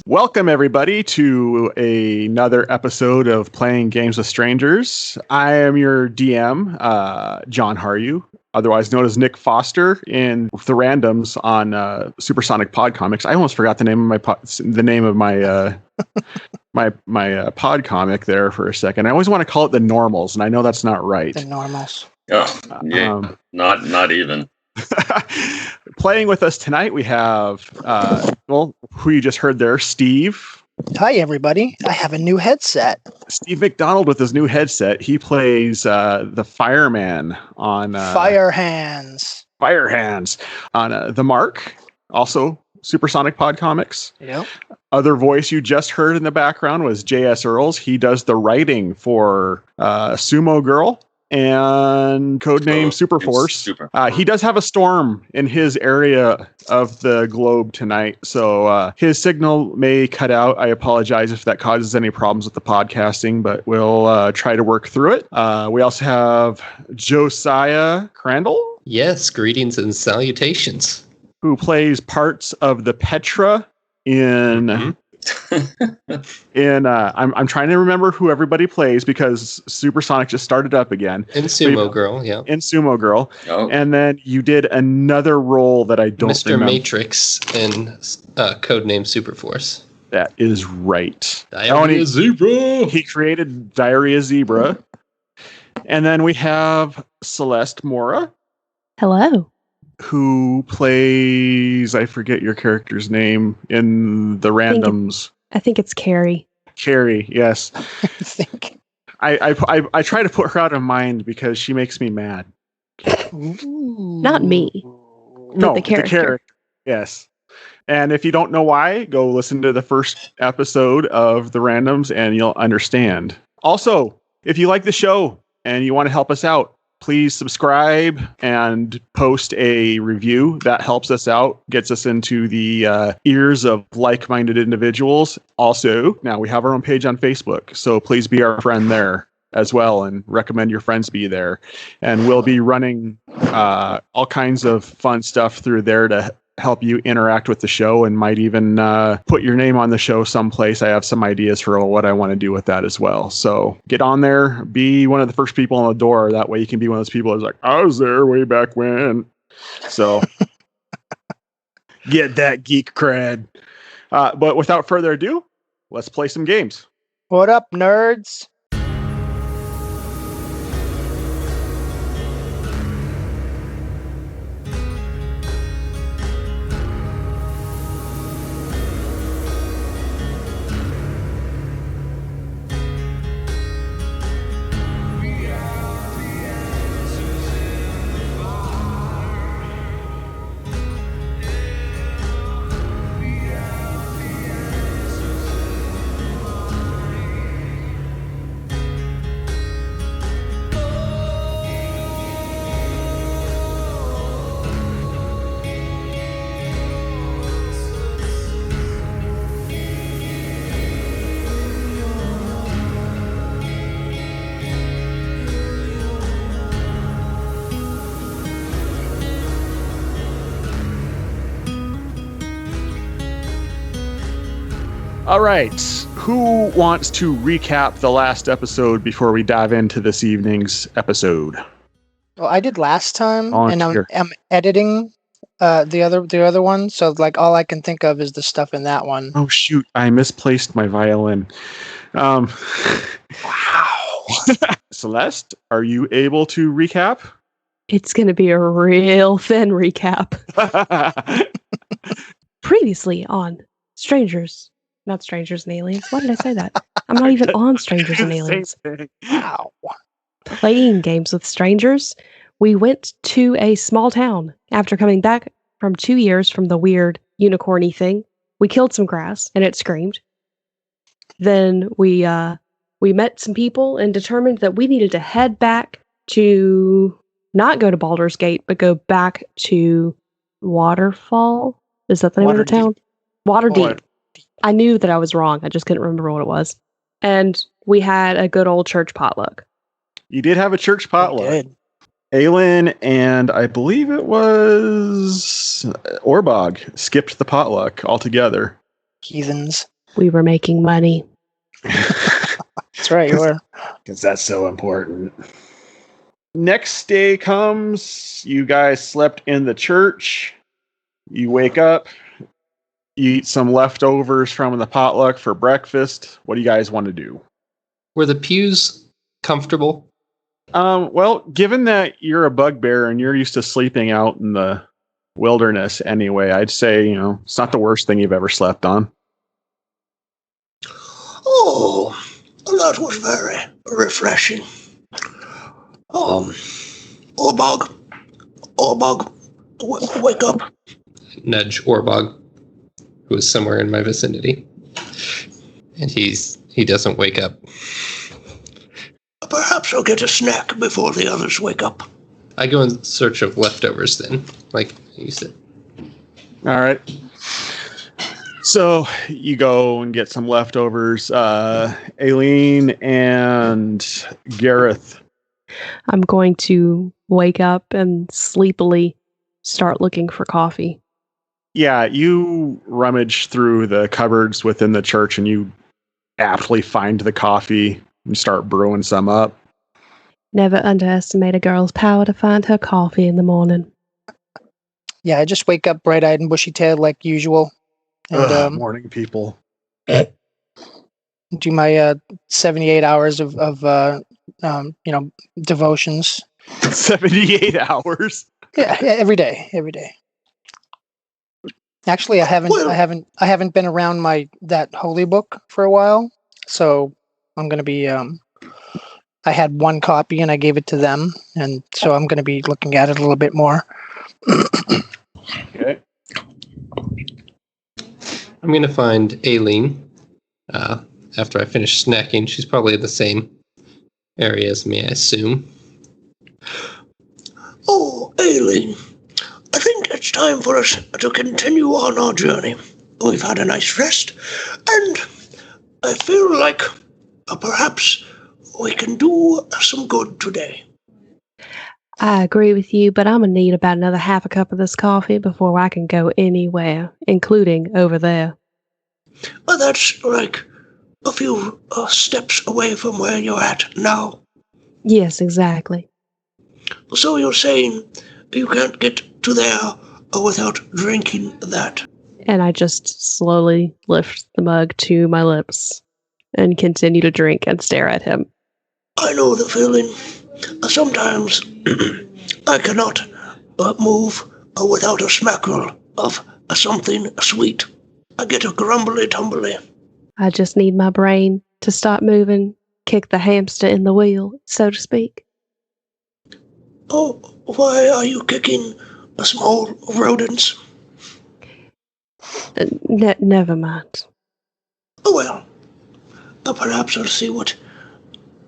Welcome, everybody, to another episode of Playing Games with Strangers. I am your DM, John Haryu, otherwise known as Nick Foster in The Randoms on Supersonic Pod Comics. I almost forgot the name of my pod comic there for a second. I always want to call it The Normals, and I know that's not right. The Normals. Oh, yeah, not even. Playing with us tonight, we have, who you just heard there, Steve. Hi, everybody. I have a new headset. Steve McDonald with his new headset. He plays the fireman on... Fire Hands. Fire Hands on The Mark, also Supersonic Pod Comics. Yep. Other voice you just heard in the background was J.S. Earls. He does the writing for Sumo Girl and codename Superforce. He does have a storm in his area of the globe tonight, so his signal may cut out. I apologize if that causes any problems with the podcasting, but we'll try to work through it. We also have Josiah Crandall. Yes, greetings and salutations. Who plays parts of the Petra in... I'm trying to remember who everybody plays because Supersonic just started up again. In Sumo Girl, yeah. In Sumo Girl. Oh. And then you did another role that I don't remember. Mr. Matrix in codename Superforce. That is right. Diarrhea Zebra! He created Diarrhea Zebra. And then we have Celeste Mora. Hello. Who plays, I forget your character's name in the randoms. I think it's Carrie. Carrie, yes. I think. I try to put her out of mind because she makes me mad. Not me. No, the character. Yes. And if you don't know why, go listen to the first episode of The Randoms and you'll understand. Also, if you like the show and you want to help us out, please subscribe and post a review. That helps us out, gets us into the ears of like-minded individuals. Also, now we have our own page on Facebook, so please be our friend there as well and recommend your friends be there. And we'll be running all kinds of fun stuff through there to help you interact with the show and might even put your name on the show someplace. I have some ideas for what I want to do with that as well. So get on there, be one of the first people on the door. That way you can be one of those people who's like, I was there way back when. So get that geek cred. But without further ado, let's play some games. What up, nerds? All right. Who wants to recap the last episode before we dive into this evening's episode? Well, I did last time, and Volunteer. I'm editing the other one, so like all I can think of is the stuff in that one. Oh shoot! I misplaced my violin. Wow. Celeste, are you able to recap? It's going to be a real thin recap. Previously on Not Strangers and Aliens. Why did I say that? I'm not even on Strangers and Aliens. Wow. Playing games with strangers. We went to a small town after coming back from 2 years from the weird unicorny thing. We killed some grass and it screamed. Then we met some people and determined that we needed to head back to not go to Baldur's Gate, but go back to Waterfall. Is that the name of the town? Waterdeep. I knew that I was wrong. I just couldn't remember what it was. And we had a good old church potluck. You did have a church potluck. Good. Aelin and I believe it was Orbog skipped the potluck altogether. Heathens. We were making money. That's right, you were. Because that's so important. Next day comes. You guys slept in the church. You wake up. You eat some leftovers from the potluck for breakfast. What do you guys want to do? Were the pews comfortable? Well, given that you're a bugbear and you're used to sleeping out in the wilderness anyway, I'd say, it's not the worst thing you've ever slept on. Oh, that was very refreshing. Orbog, wake up. Nudge Orbog, who is somewhere in my vicinity. And he doesn't wake up. Perhaps I'll get a snack before the others wake up. I go in search of leftovers then, like you said. All right. So you go and get some leftovers. Aileen and Gheroth. I'm going to wake up and sleepily start looking for coffee. Yeah, you rummage through the cupboards within the church and you aptly find the coffee and start brewing some up. Never underestimate a girl's power to find her coffee in the morning. Yeah, I just wake up bright-eyed and bushy-tailed like usual. And morning people. do my 78 hours of devotions. 78 hours? Yeah, every day. Actually, I haven't been around that holy book for a while, so I'm going to be. I had one copy and I gave it to them, and so I'm going to be looking at it a little bit more. Okay. I'm going to find Aileen. After I finish snacking, she's probably in the same area as me, I assume. Oh, Aileen, I think it's time for us to continue on our journey. We've had a nice rest, and I feel like perhaps we can do some good today. I agree with you, but I'm going to need about another half a cup of this coffee before I can go anywhere, including over there. That's like a few steps away from where you're at now. Yes, exactly. So you're saying you can't get to there without drinking that? And I just slowly lift the mug to my lips and continue to drink and stare at him. I know the feeling. Sometimes I cannot move without a smackle of something sweet. I get a grumbly-tumbly. I just need my brain to stop moving, kick the hamster in the wheel, so to speak. Oh, why are you kicking small rodents? Never mind. Oh well, perhaps I'll see what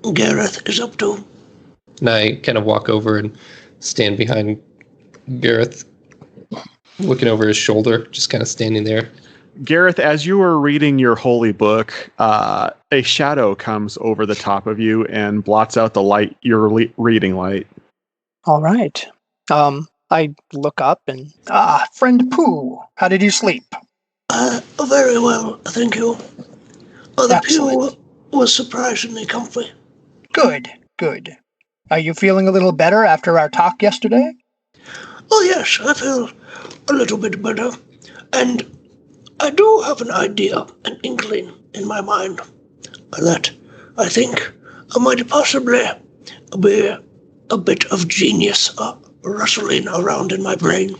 Gheroth is up to. And I kind of walk over and stand behind Gheroth, looking over his shoulder, just kind of standing there. Gheroth, as you are reading your holy book, a shadow comes over the top of you and blots out the light, your reading light. All right. I look up and... friend Pooh, how did you sleep? Very well, thank you. The Excellent. pew was surprisingly comfy. Good. Are you feeling a little better after our talk yesterday? Oh yes, I feel a little bit better. And I do have an idea, an inkling in my mind that I think might possibly be a bit of genius rustling around in my brain.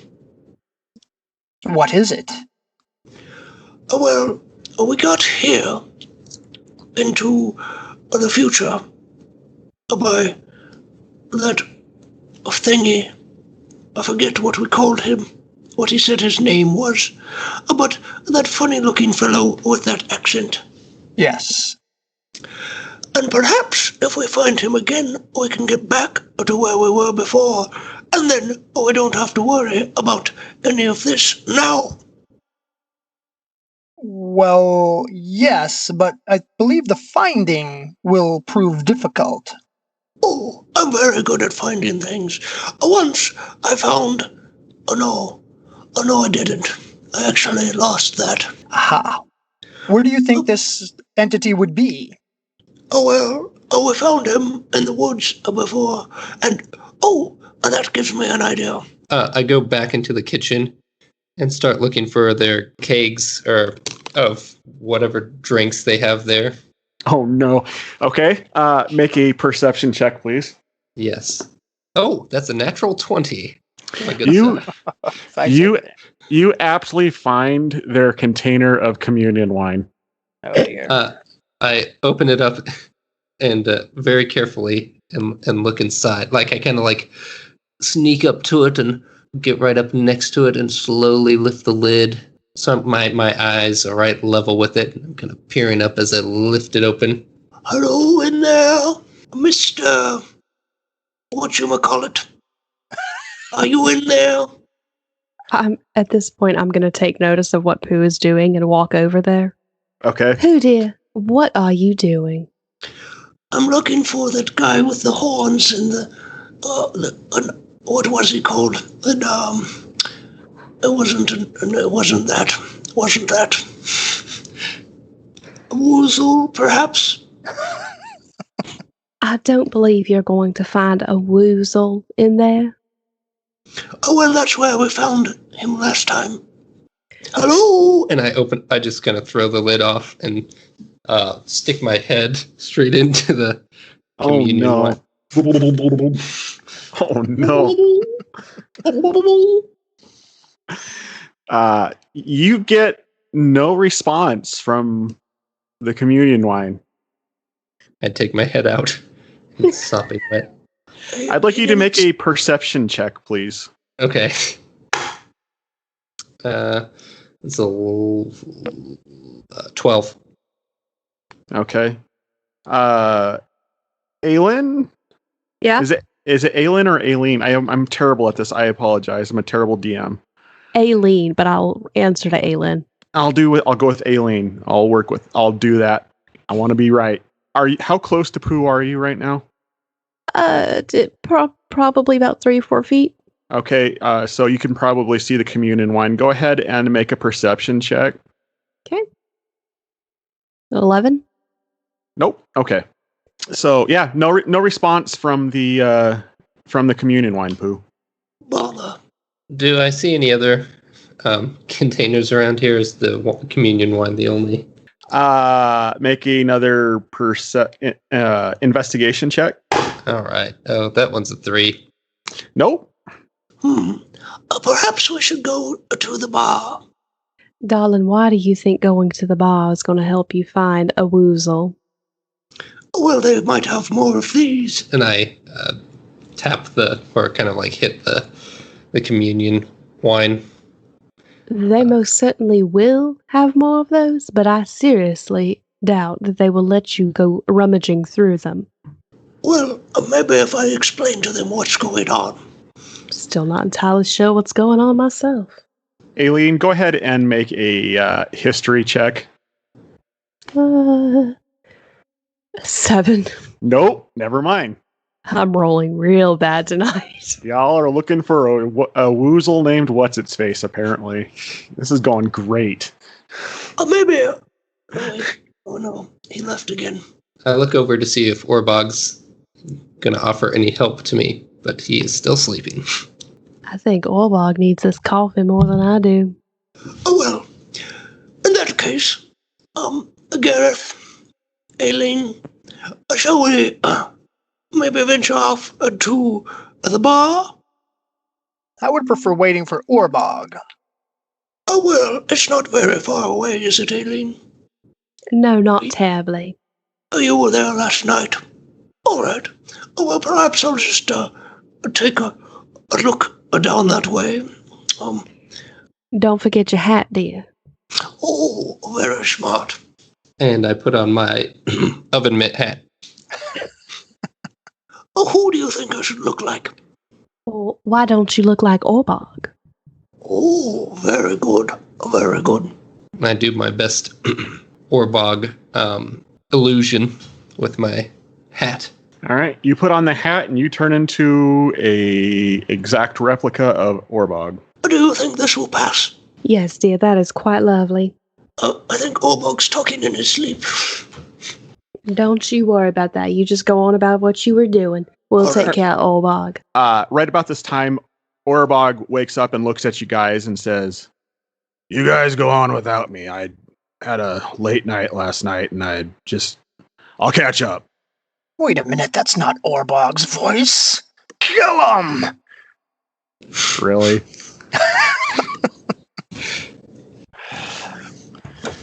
What is it? Well, we got here into the future by that thingy. I forget what we called him, what he said his name was, but that funny-looking fellow with that accent. Yes. And perhaps if we find him again, we can get back to where we were before, and then we don't have to worry about any of this now. Well, yes, but I believe the finding will prove difficult. Oh, I'm very good at finding things. Once I found... Oh, no, I didn't. I actually lost that. Aha. Where do you think this entity would be? We found him in the woods before, and that gives me an idea. I go back into the kitchen and start looking for their kegs or of whatever drinks they have there. Oh, no. Okay. Make a perception check, please. Yes. Oh, that's a natural 20. My good You aptly find their container of communion wine. Oh, dear. I open it up and very carefully and look inside. Like I kind of like sneak up to it and get right up next to it and slowly lift the lid. So my eyes are right level with it. I'm kind of peering up as I lift it open. Hello in there, Mr. Whatchamacallit. Are you in there? At this point, I'm going to take notice of what Pooh is doing and walk over there. Okay. Pooh, dear, what are you doing? I'm looking for that guy with the horns and what was he called? And it wasn't that. Wasn't that? A woozle, perhaps? I don't believe you're going to find a woozle in there. Oh, well, that's where we found him last time. Hello? And I just kind of throw the lid off and stick my head straight into the communion wine. Oh, no. You get no response from the communion wine. I take my head out. It's sopping wet. I'd like you to make a perception check, please. Okay. It's a 12. Okay. Aylin? Yeah? Is it Aylin or Aileen? I'm terrible at this. I apologize. I'm a terrible DM. Aileen, but I'll answer to Aylin. I'll go with Aileen. I'll do that. I want to be right. How close to Pooh are you right now? Probably about 3 or 4 feet. Okay, so you can probably see the communion wine. Go ahead and make a perception check. Okay. 11? Nope. Okay. So yeah, no response from the communion wine, Pooh. Bother. Do I see any other containers around here? Is the communion wine the only? Make another investigation check. All right. Oh, that one's a 3. Nope. Perhaps we should go to the bar. Darling, why do you think going to the bar is going to help you find a woozle? Well, they might have more of these. And I tap or kind of like hit the communion wine. They most certainly will have more of those, but I seriously doubt that they will let you go rummaging through them. Well, maybe if I explain to them what's going on. Still not entirely sure what's going on myself. Aileen, go ahead and make a history check. 7. Nope, never mind. I'm rolling real bad tonight. Y'all are looking for a woozle named What's-Its-Face, apparently. This is going great. Maybe... Oh no, he left again. I look over to see if Orbog's going to offer any help to me, but he is still sleeping. I think Orbog needs this coffee more than I do. Oh, well, in that case, Gheroth, Aileen, shall we maybe venture off to the bar? I would prefer waiting for Orbog. Oh, well, it's not very far away, is it, Aileen? No, not terribly. You were there last night. All right. Oh, well, perhaps I'll just take a look down that way. Don't forget your hat, dear. Oh, very smart. And I put on my oven mitt hat. Oh, who do you think I should look like? Well, why don't you look like Orbog? Oh, very good. Very good. I do my best Orbog illusion with my hat. All right, you put on the hat and you turn into a exact replica of Orbog. Do you think this will pass? Yes, dear, that is quite lovely. I think Orbog's talking in his sleep. Don't you worry about that. You just go on about what you were doing. We'll take care of Orbog. Right about this time, Orbog wakes up and looks at you guys and says, "You guys go on without me. I had a late night last night, and I'll catch up." Wait a minute, that's not Orbog's voice. Kill him! Really?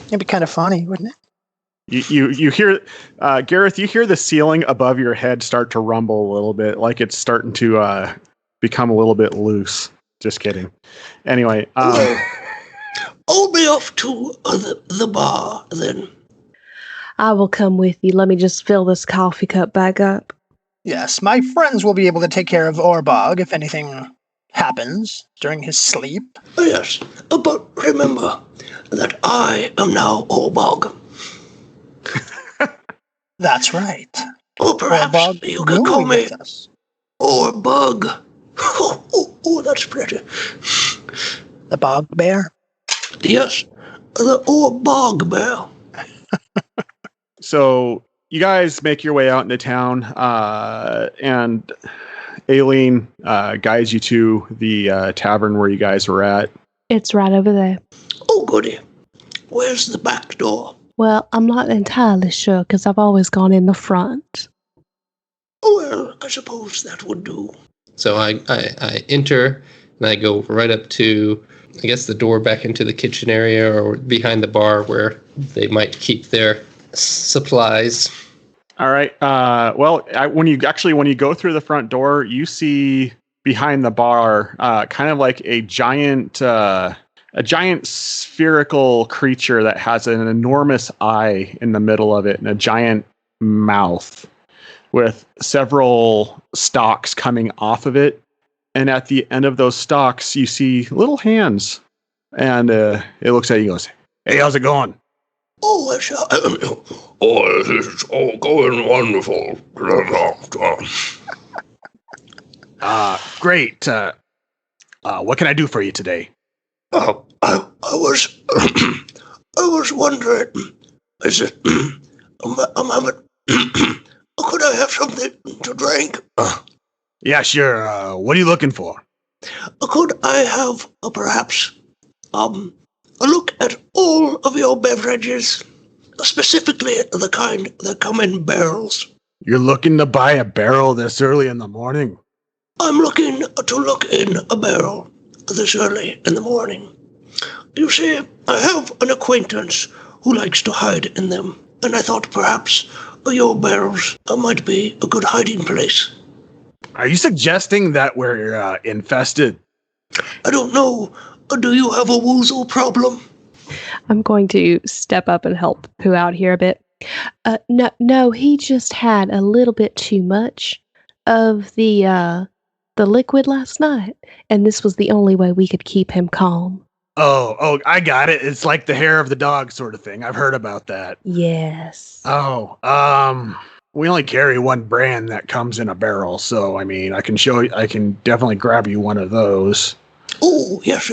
It'd be kind of funny, wouldn't it? You hear, Gheroth, you hear the ceiling above your head start to rumble a little bit, like it's starting to become a little bit loose. Just kidding. Anyway. I'll be off to the bar then. I will come with you. Let me just fill this coffee cup back up. Yes, my friends will be able to take care of Orbog if anything happens during his sleep. Yes, but remember that I am now Orbog. That's right. Or perhaps Orbog you could call me Orbog. Oh, that's pretty. The Bugbear? Yes, the Bugbear. So you guys make your way out into town, and Aileen guides you to the tavern where you guys were at. It's right over there. Oh, goody. Where's the back door? Well, I'm not entirely sure because I've always gone in the front. Well, I suppose that would do. So I enter and I go right up to, I guess, the door back into the kitchen area or behind the bar where they might keep their supplies. All right. When you go through the front door, you see behind the bar, kind of like a giant spherical creature that has an enormous eye in the middle of it and a giant mouth with several stalks coming off of it. And at the end of those stalks, you see little hands. And it looks at you and goes, "Hey, how's it going?" Oh, it's all going wonderful. Great. What can I do for you today? I was wondering, is it a moment? Could I have something to drink? Yeah, sure. What are you looking for? Could I have perhaps a look at all of your beverages, specifically the kind that come in barrels? You're looking to buy a barrel this early in the morning? I'm looking to look in a barrel this early in the morning. You see, I have an acquaintance who likes to hide in them, and I thought perhaps your barrels might be a good hiding place. Are you suggesting that we're infested? I don't know. Do you have a woozle problem? I'm going to step up and help Pooh out here a bit. No, he just had a little bit too much of the liquid last night, and this was the only way we could keep him calm. Oh, I got it. It's like the hair of the dog sort of thing. I've heard about that. Yes. Oh, we only carry one brand that comes in a barrel, so I mean, I can definitely grab you one of those. Oh, yes.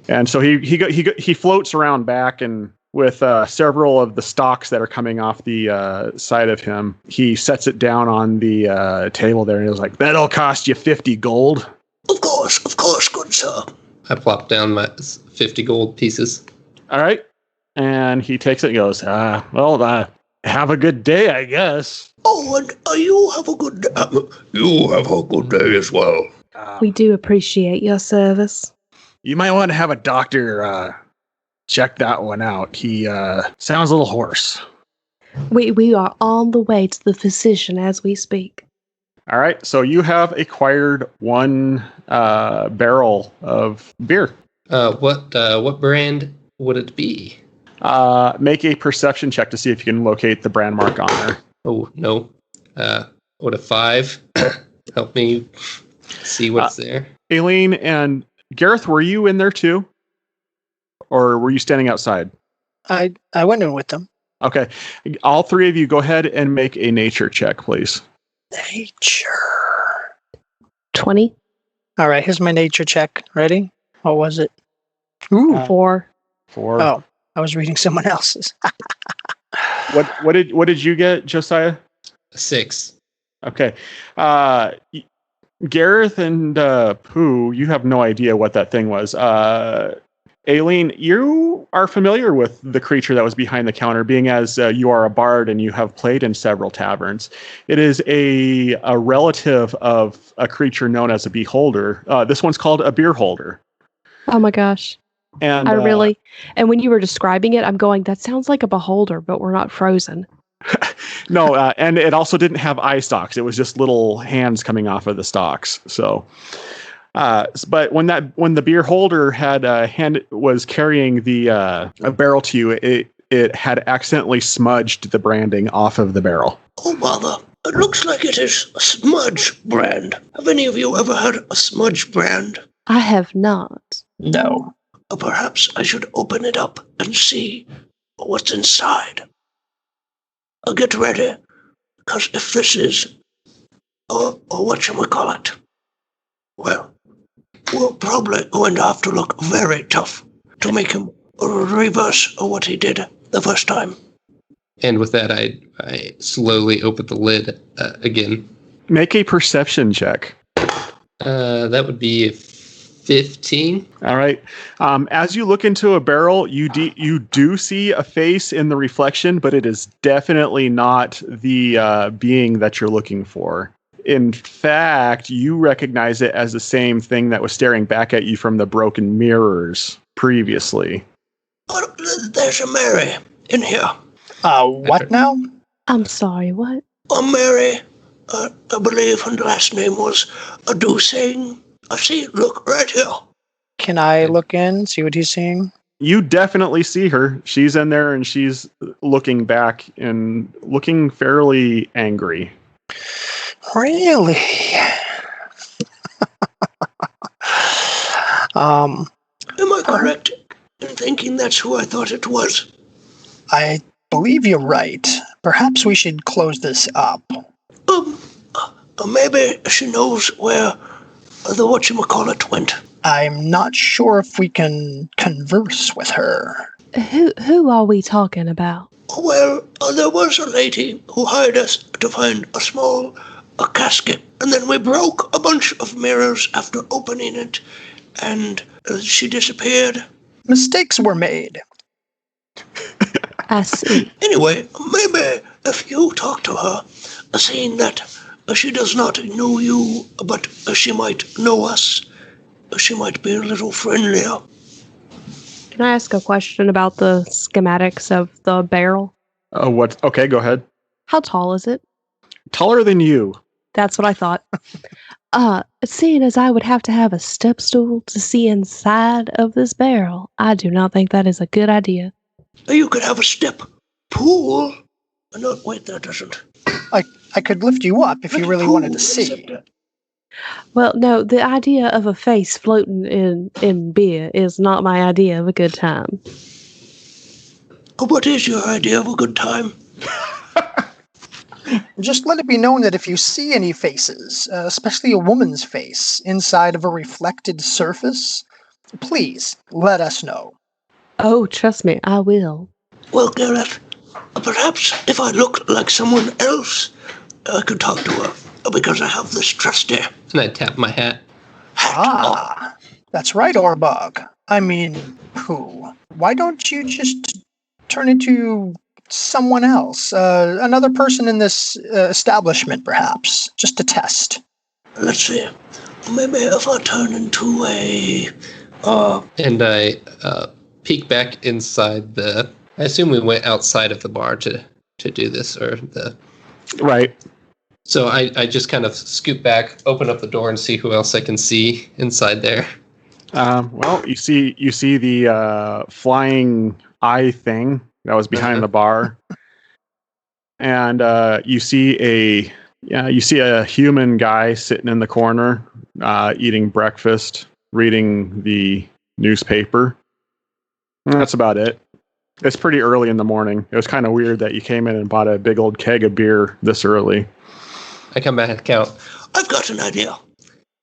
And so he floats around back, and with several of the stalks that are coming off the side of him, he sets it down on the table there, and he was like, "That'll cost you 50 gold." Of course, good sir. I plop down my 50 gold pieces. All right. And he takes it and goes, have a good day, I guess. Oh, and you have a good day. You have a good day as well. We do appreciate your service. You might want to have a doctor check that one out. He sounds a little hoarse. We are on the way to the physician as we speak. All right. So you have acquired one barrel of beer. What brand would it be? Make a perception check to see if you can locate the brand mark on there. Oh, no. What a 5? Help me see what's there. Aileen and Gheroth, were you in there too? Or were you standing outside? I went in with them. Okay. All three of you go ahead and make a nature check, please. Nature. 20. All right, here's my nature check. Ready? What was it? Ooh. 4. 4. Oh, I was reading someone else's. What did you get, Josiah? 6. Okay. Gareth and Pooh, you have no idea what that thing was. Aileen, you are familiar with the creature that was behind the counter, being as you are a bard and you have played in several taverns. It is a relative of a creature known as a beholder. This one's called a beer holder. Oh my gosh. And and when you were describing it, I'm going, that sounds like a beholder, but we're not frozen. No, and it also didn't have eye stalks. It was just little hands coming off of the stalks. So, but when the beer holder was carrying a barrel to you, it had accidentally smudged the branding off of the barrel. Oh, bother. It looks like it is a smudge brand. Have any of you ever had a smudge brand? I have not. No. Perhaps I should open it up and see what's inside. I'll get ready, because if this is a whatchamacallit, well, we're probably going to have to look very tough to make him reverse what he did the first time. And with that, I slowly open the lid again. Make a perception check. That would be 15. All right. As you look into a barrel, you do see a face in the reflection, but it is definitely not the being that you're looking for. In fact, you recognize it as the same thing that was staring back at you from the broken mirrors previously. Oh, there's a Mary in here. What now? I'm sorry, what? Mary, I believe her last name was Adusing. I see, look, right here. Can I look in, see what he's seeing? You definitely see her. She's in there and she's looking back and looking fairly angry. Really? Am I correct in thinking that's who I thought it was? I believe you're right. Perhaps we should close this up. Maybe she knows where the whatchamacallit went. I'm not sure if we can converse with her. Who are we talking about? Well, there was a lady who hired us to find a casket, and then we broke a bunch of mirrors after opening it, and she disappeared. Mistakes were made. I see. Anyway, maybe if you talk to her, seeing that she does not know you, but she might know us, she might be a little friendlier. Can I ask a question about the schematics of the barrel? What? Okay, go ahead. How tall is it? Taller than you. That's what I thought. Seeing as I would have to have a step stool to see inside of this barrel, I do not think that is a good idea. You could have a step pool. No, wait, that doesn't. I could lift you up if you really wanted to see. Well, no, the idea of a face floating in beer is not my idea of a good time. What is your idea of a good time? Just let it be known that if you see any faces, especially a woman's face, inside of a reflected surface, please let us know. Oh, trust me, I will. Well, Gheroth, perhaps if I look like someone else, I could talk to her, because I have this trusty. And I tap my hat. That's right, Orbog. I mean, who? Why don't you just turn into someone else? Another person in this establishment, perhaps, just to test. Let's see. Maybe if I turn into a... And I peek back inside I assume we went outside of the bar to do this, or the... Right. So I just kind of scoot back, open up the door, and see who else I can see inside there. Well, you see the flying eye thing that was behind the bar, and you see a human guy sitting in the corner, eating breakfast, reading the newspaper. And that's about it. It's pretty early in the morning. It was kind of weird that you came in and bought a big old keg of beer this early. I come back out. I've got an idea.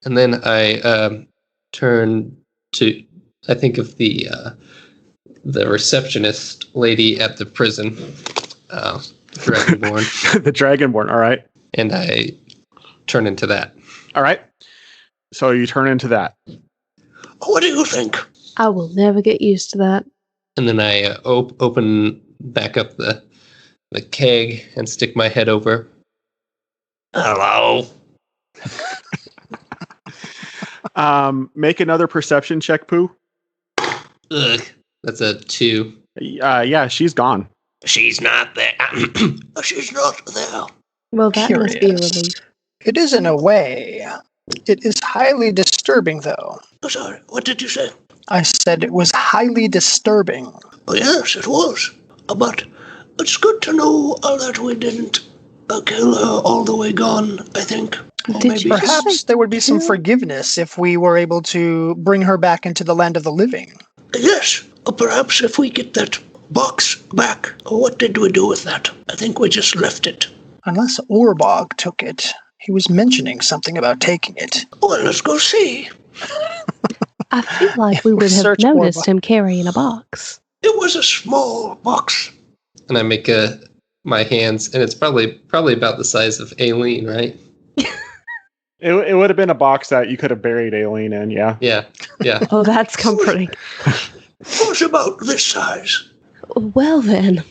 And then I turn to, I think of the the receptionist lady at the prison, Dragonborn. The Dragonborn, all right. And I turn into that. All right. So you turn into that. What do you think? I will never get used to that. And then I open back up the keg and stick my head over. Hello. Make another perception check, Pooh. Ugh, that's a 2. Yeah, she's gone. She's not there. She's not there. Well, that must be a Curious. relief. It is in a way. It is highly disturbing, though. Oh, sorry, what did you say? I said it was highly disturbing. Oh, yes, it was. But it's good to know that we didn't kill her all the way gone, I think. Or Did maybe you Perhaps there would be some Yeah. forgiveness if we were able to bring her back into the land of the living. Yes, or perhaps if we get that box back. What did we do with that? I think we just left it. Unless Orbog took it. He was mentioning something about taking it. Well, let's go see. I feel like we would have Search noticed Orbog. him carrying a box. It was a small box. And I make my hands, and it's probably about the size of Aileen, right? It would have been a box that you could have buried Aileen in, yeah. Yeah. Oh, that's comforting. It was about this size. Well then,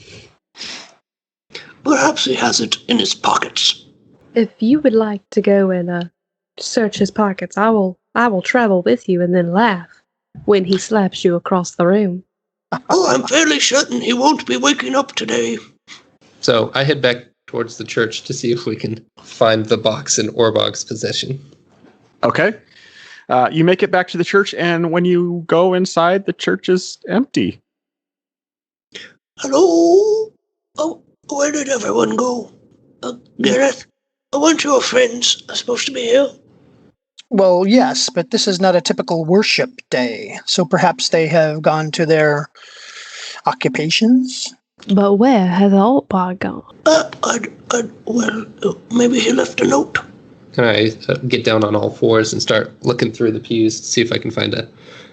Perhaps he has it in his pockets. if you would like to go and search his pockets, I will travel with you and then laugh when he slaps you across the room. Oh, I'm fairly certain he won't be waking up today. So I head back towards the church to see if we can find the box in Orbog's possession. Okay. You make it back to the church, and when you go inside, the church is empty. Hello? Oh, where did everyone go? Gheroth, weren't your friends supposed to be here? Well, yes, but this is not a typical worship day, so perhaps they have gone to their occupations? But where has the old bog gone? Maybe he left a note. Can I get down on all fours and start looking through the pews to see if I can find a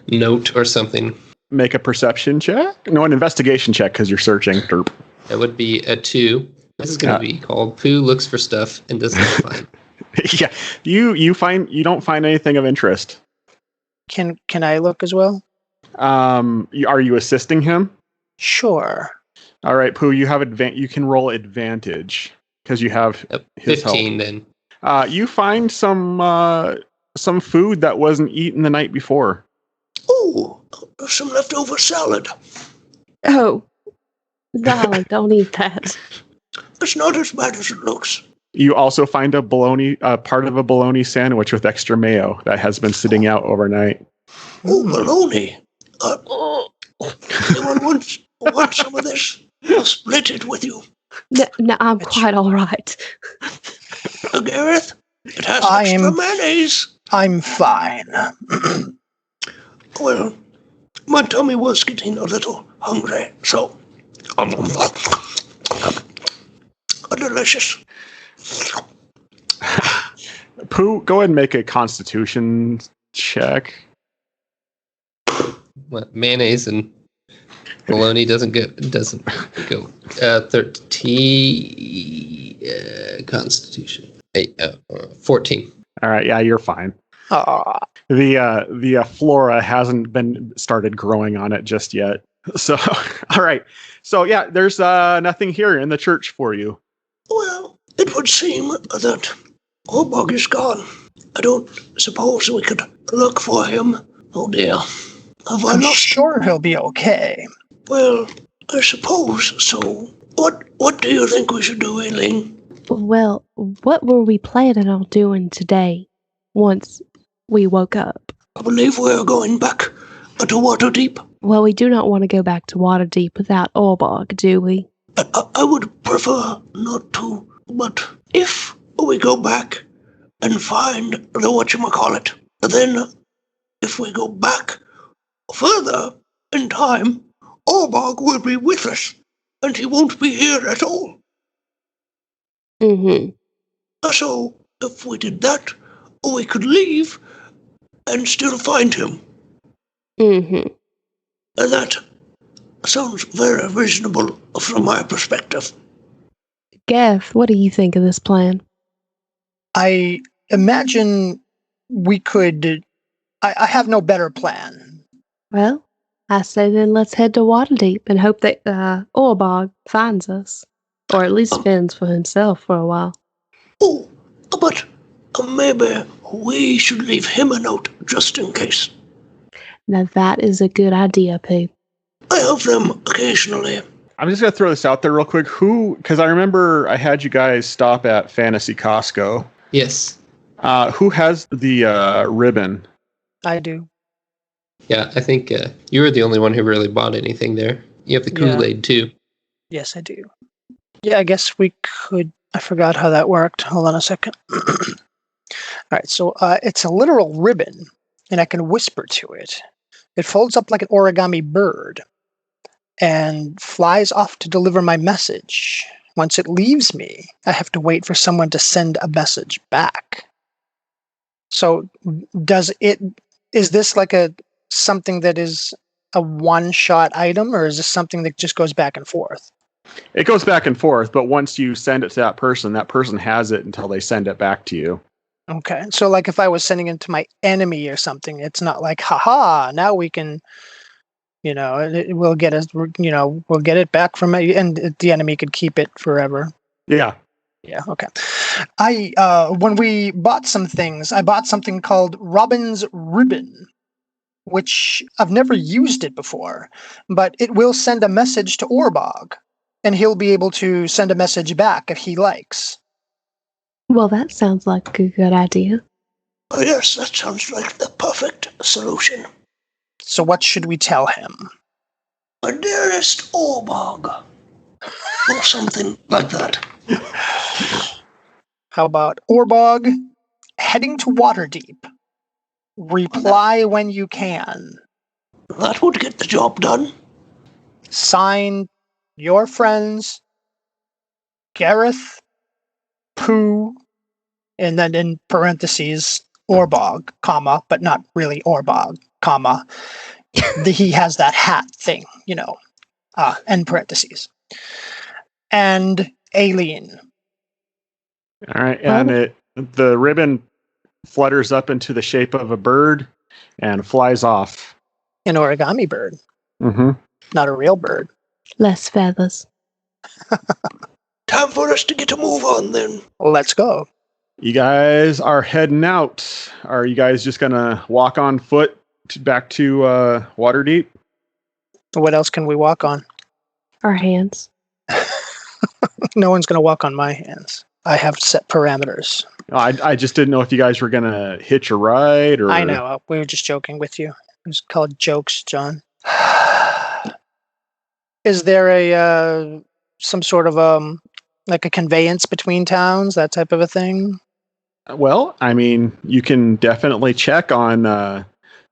note or something? Make a perception check? No, an investigation check because you're searching. Derp. That would be a 2. This is going to be called Pooh Looks for Stuff and Does Not Find. Yeah, you don't find anything of interest. Can I look as well? Are you assisting him? Sure. All right, Pooh, you have you can roll advantage because you have his 15 help. then. You find some food that wasn't eaten the night before. Oh, some leftover salad. Oh, darling, don't eat that. It's not as bad as it looks. You also find a part of a bologna sandwich with extra mayo that has been sitting out overnight. Oh, bologna. Anyone want some of this? I'll split it with you. No, I'm quite all right. Gheroth, it has I extra am- mayonnaise. I'm fine. Well, my tummy was getting a little hungry, so... delicious. Pooh, go ahead and make a constitution check. What, mayonnaise and bologna doesn't go. 13 Constitution. 14. All right, yeah, you're fine. Aw. The flora hasn't been started growing on it just yet. So, all right. So yeah, there's nothing here in the church for you. Well, it would seem that Orbog is gone. I don't suppose we could look for him. Oh dear. Have I I'm lost? sure he'll be okay. Well, I suppose so. What do you think we should do, Aileen? Well, what were we planning on doing today once we woke up? I believe we're going back to Waterdeep. Well, we do not want to go back to Waterdeep without Orbog, do we? I would prefer not to, but if we go back and find the whatchamacallit, then if we go back further in time, Orbog will be with us, and he won't be here at all. Mm-hmm. So, if we did that, we could leave and still find him. Mm-hmm. And that sounds very reasonable from my perspective. Gav, what do you think of this plan? I imagine we could. I have no better plan. Well, I say then let's head to Waterdeep and hope that Orbog finds us. Or at least fends for himself for a while. Oh, but maybe we should leave him a note just in case. Now that is a good idea, Pooh. I have them occasionally. I'm just going to throw this out there real quick. Because I remember I had you guys stop at Fantasy Costco. Yes. Who has the ribbon? I do. Yeah, I think you were the only one who really bought anything there. You have the Kool-Aid, too. Yes, I do. Yeah, I guess we could. I forgot how that worked. Hold on a second. All right, so it's a literal ribbon, and I can whisper to it. It folds up like an origami bird and flies off to deliver my message. Once it leaves me, I have to wait for someone to send a message back. So is this like something that is a one-shot item, or is this something that just goes back and forth? It goes back and forth, but once you send it to that person has it until they send it back to you. Okay, so like if I was sending it to my enemy or something, it's not like, haha, now we can, we'll get it back from it, and the enemy could keep it forever. Yeah. Yeah, okay. When we bought some things, I bought something called Robin's Ribbon, which I've never used it before, but it will send a message to Orbog, and he'll be able to send a message back if he likes. Well, that sounds like a good idea. Oh, yes, that sounds like the perfect solution. So what should we tell him? My dearest Orbog. Or something like that. How about Orbog heading to Waterdeep? Reply when you can. That would get the job done. Sign your friends, Gheroth, Pooh, and then in parentheses, Orbog, comma, but not really Orbog, comma. He has that hat thing, end parentheses. And Alien. All right, and the ribbon flutters up into the shape of a bird and flies off. An origami bird. Mm-hmm. Not a real bird. Less feathers. Time for us to get a move on, then. Let's go. You guys are heading out. Are you guys just going to walk on foot back to Waterdeep? What else can we walk on? Our hands. No one's going to walk on my hands. I have set parameters. I just didn't know if you guys were going to hitch a ride or... I know. We were just joking with you. It was called jokes, John. Is there some sort of like a conveyance between towns, that type of a thing? Well, I mean, you can definitely check on the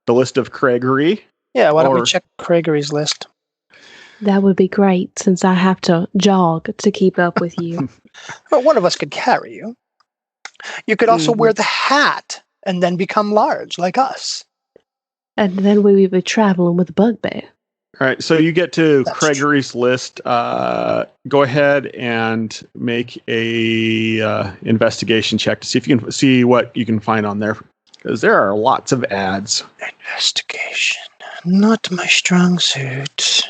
list of Craigery. Yeah, why don't we check Craigery's list? That would be great, since I have to jog to keep up with you. Well, one of us could carry you. You could also wear the hat and then become large, like us. And then we would be traveling with Bugbear. All right, so you get to Craigery's list. Go ahead and make a investigation check to see if you can see what you can find on there, because there are lots of ads. Investigation, not my strong suit.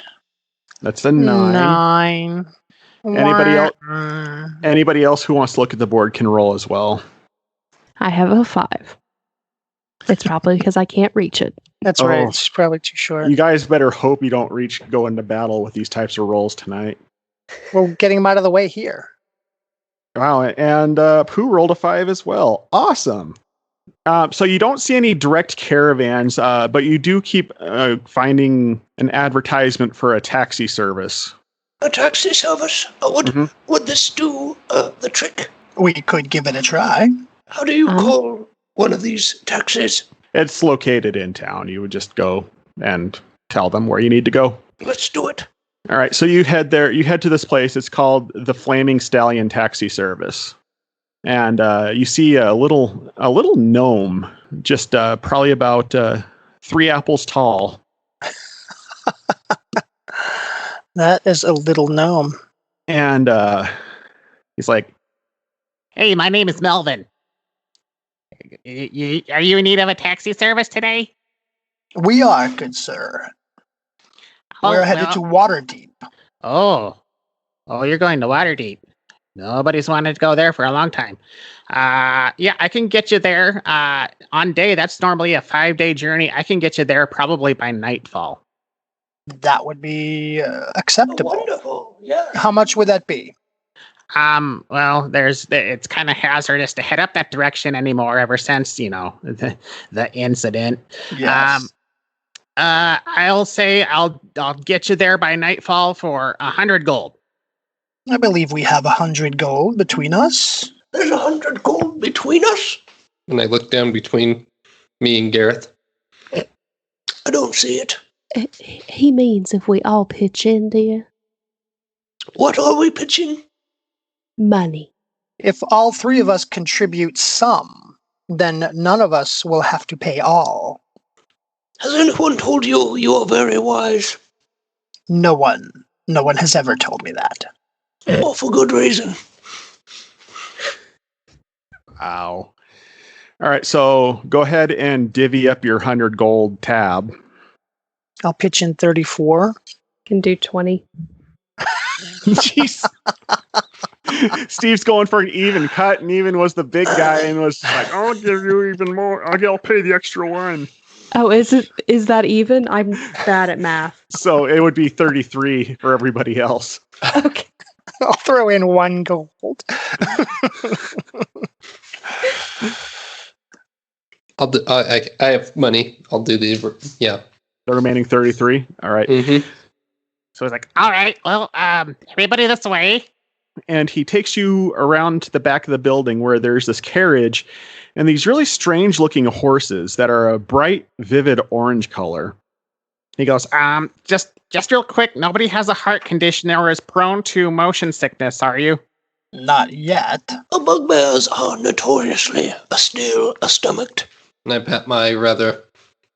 That's a 9. 9. Anybody else who wants to look at the board can roll as well. I have a 5. It's probably because I can't reach it. That's right. It's probably too short. You guys better hope you don't go into battle with these types of rolls tonight. We're getting them out of the way here. Wow, and Pooh rolled a 5 as well. Awesome. So you don't see any direct caravans, but you do keep finding an advertisement for a taxi service. A taxi service? Would this do the trick? We could give it a try. How do you call one of these taxis? It's located in town. You would just go and tell them where you need to go. Let's do it. All right, so you head there. You head to this place. It's called the Flaming Stallion Taxi Service. And you see a little gnome, just probably about 3 apples tall. That is a little gnome. And he's like, Hey, my name is Melvin. Are you in need of a taxi service today? We are, good sir. We're headed to Waterdeep. Oh, you're going to Waterdeep. Nobody's wanted to go there for a long time. Yeah, I can get you there. On day, that's normally a 5-day journey. I can get you there probably by nightfall. That would be acceptable. Wonderful, yeah. How much would that be? Well, it's kind of hazardous to head up that direction anymore ever since, the incident. Yes. I'll say I'll get you there by nightfall for 100 gold. I believe we have 100 gold between us. There's 100 gold between us? And I look down between me and Gheroth. I don't see it. He means if we all pitch in, dear. What are we pitching? Money. If all three of us contribute some, then none of us will have to pay all. Has anyone told you you are very wise? No one. No one has ever told me that. Oh, for good reason. "Ow." All right, so go ahead and divvy up your 100 gold tab. I'll pitch in 34. Can do 20. Jeez. Steve's going for an even cut, and even was the big guy and was like, "I'll give you even more. I'll pay the extra one." Oh, is that even? I'm bad at math. So it would be 33 for everybody else. Okay. I'll throw in 1 gold. I'll do. I have money. I'll do the. Yeah. The remaining 33. All right. Mm-hmm. So he's like, all right, well, everybody this way. And he takes you around to the back of the building where there's this carriage and these really strange looking horses that are a bright, vivid orange color. He goes, just real quick, nobody has a heart condition or is prone to motion sickness, are you? Not yet. Bugbears are notoriously steel-stomached. And I pat my rather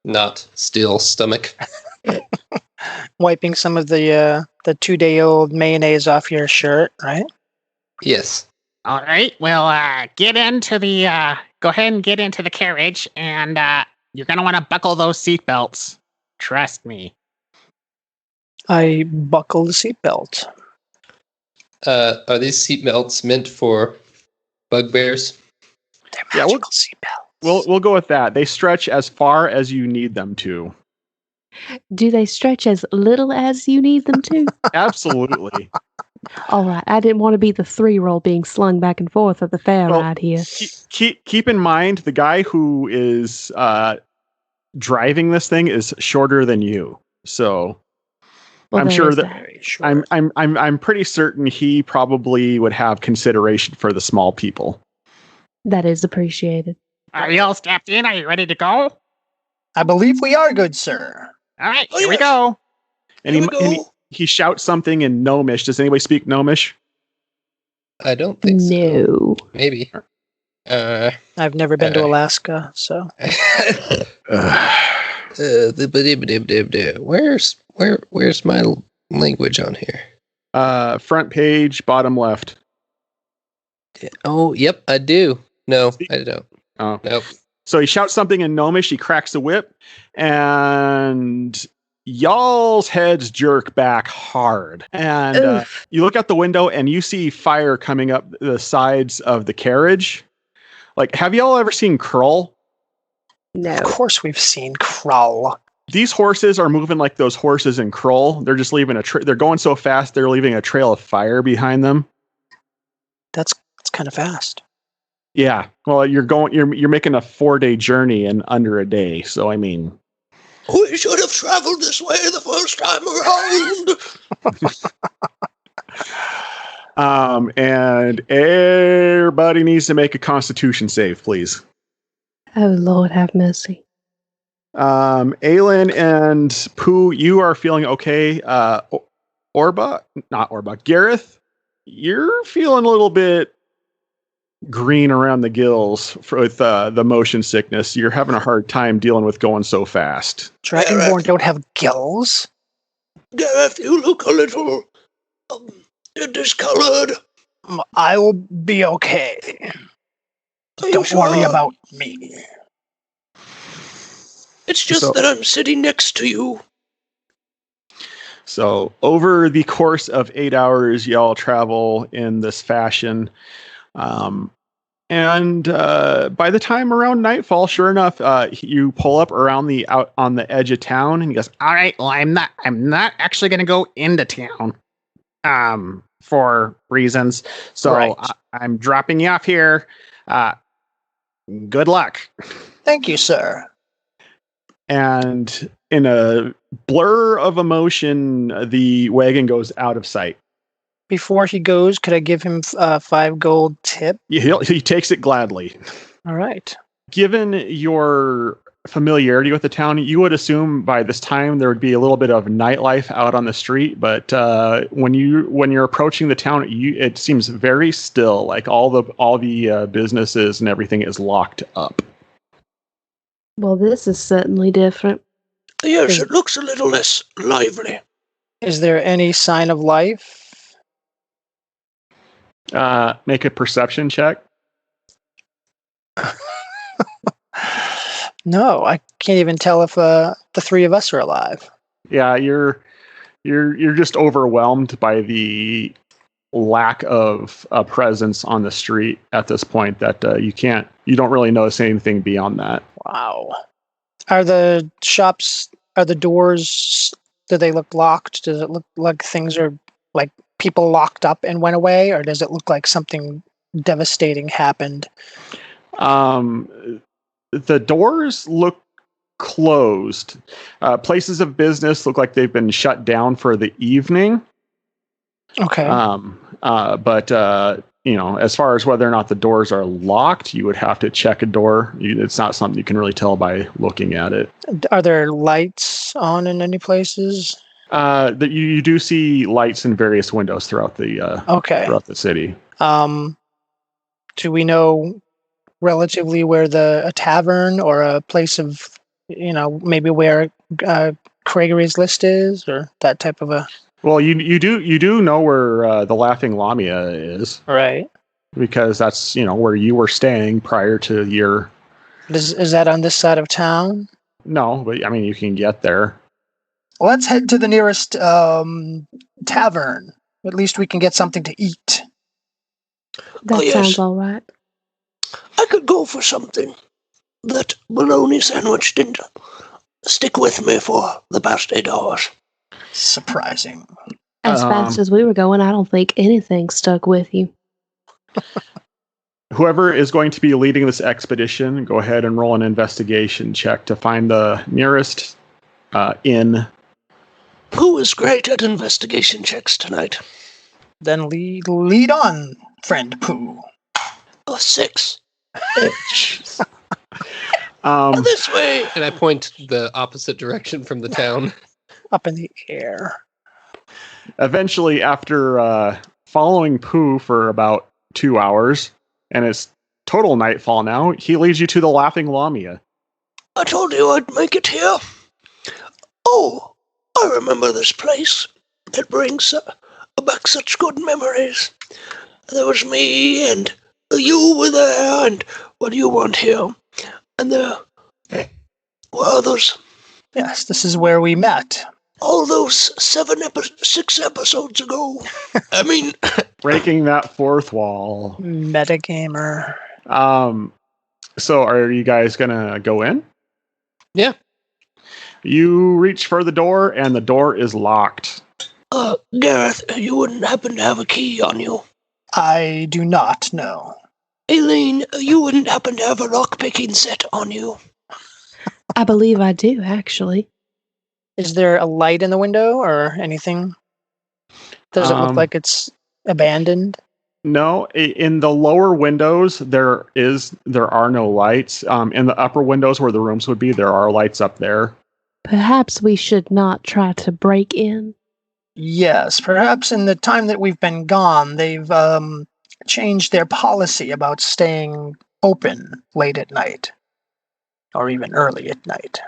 not steel stomach. Wiping some of the 2-day-old mayonnaise off your shirt, right? Yes. All right, well, go ahead and get into the carriage, and you're going to want to buckle those seatbelts. Trust me. I buckle the seatbelt. Are these seatbelts meant for bugbears? They're magical seatbelts. We'll go with that. They stretch as far as you need them to. Do they stretch as little as you need them to? Absolutely. All right. I didn't want to be the 3-year-old being slung back and forth at the fair right here. Keep in mind, the guy who is driving this thing is shorter than you. So Well, I'm there sure is that I'm pretty certain he probably would have consideration for the small people. That is appreciated. Are you all strapped in? Are you ready to go? I believe we are, good sir. All right, Oh, here we yes. go. And he shouts something in Gnomish. Does anybody speak Gnomish? I don't think so. No. Maybe. I've never been to Alaska, so. Where's my language on here? Front page, bottom left. Oh, yep, I do. No, I don't. Oh. Nope. So he shouts something in Gnomish, he cracks the whip, and y'all's heads jerk back hard. And you look out the window and you see fire coming up the sides of the carriage. Like, have y'all ever seen Krull? No. Of course we've seen Krull. These horses are moving like those horses in Krull. They're just leaving they're going so fast, they're leaving a trail of fire behind them. That's kind of fast. Yeah. Well, you're making a 4-day journey in under a day. So, I mean, We should have traveled this way the first time around. And everybody needs to make a Constitution save, please. Oh, Lord, have mercy. Aelin and Pooh, you are feeling okay. Not Orba, Gheroth, you're feeling a little bit green around the gills with the motion sickness. You're having a hard time dealing with going so fast. Dragonborn don't have gills. Gheroth, you look a little discolored. I will be okay. Are you Don't worry sure? about me. It's just So- that I'm sitting next to you. So over the course of 8 hours, y'all travel in this fashion. And by the time around nightfall, sure enough, you pull up out on the edge of town, and he goes, All right. Well, I'm not actually going to go into town. For reasons. So Right. I'm dropping you off here. Good luck. Thank you, sir. and in a blur of emotion, the wagon goes out of sight. Before he goes, could I give him 5 gold tip? He takes it gladly. All right. Given your familiarity with the town, you would assume by this time there would be a little bit of nightlife out on the street. But when you're approaching the town, it seems very still. Like all the businesses and everything is locked up. Well, this is certainly different. Yes, it looks a little less lively. Is there any sign of life? Make a perception check. No, I can't even tell if the 3 of us are alive. Yeah, you're just overwhelmed by the lack of a presence on the street at this point that you don't really notice anything beyond that. Wow. Are the doors, do they look locked? Does it look like things are like people locked up and went away, or does it look like something devastating happened? The doors look closed. Places of business look like they've been shut down for the evening. Okay. But as far as whether or not the doors are locked, you would have to check a door. It's not something you can really tell by looking at it. Are there lights on in any places? That you do see lights in various windows throughout the city. Do we know relatively where a tavern or a place of, maybe where Gregory's List is, or that type of a? Well, you do know where the Laughing Lamia is, Right? because that's where you were staying prior to your. Is that on this side of town? No, but I mean you can get there. Let's head to the nearest tavern. At least we can get something to eat. That yes. sounds all right. I could go for something. That bologna sandwich didn't stick with me for the past 8 hours. Surprising. As fast as we were going, I don't think anything stuck with you. Whoever is going to be leading this expedition, go ahead and roll an investigation check to find the nearest inn. Who is great at investigation checks tonight? Then lead on, friend Pooh. A 6. This way. And I point the opposite direction from the town. Up in the air. Eventually, after following Pooh for about 2 hours, and it's total nightfall now, he leads you to the Laughing Lamia. I told you I'd make it here. Oh, I remember this place. It brings back such good memories. There was me, and you were there, and you weren't here. And there were others. Yes, this is where we met. All those 6 episodes ago. I mean, Breaking that fourth wall. Metagamer. So are you guys gonna go in? Yeah. You reach for the door, and the door is locked. Gheroth, you wouldn't happen to have a key on you? I do not know. Aileen, you wouldn't happen to have a lock-picking set on you? I believe I do, actually. Is there a light in the window or anything? Does it look like it's abandoned? No, in the lower windows there are no lights. In the upper windows where the rooms would be, there are lights up there. Perhaps we should not try to break in. Yes, perhaps in the time that we've been gone, they've changed their policy about staying open late at night, or even early at night.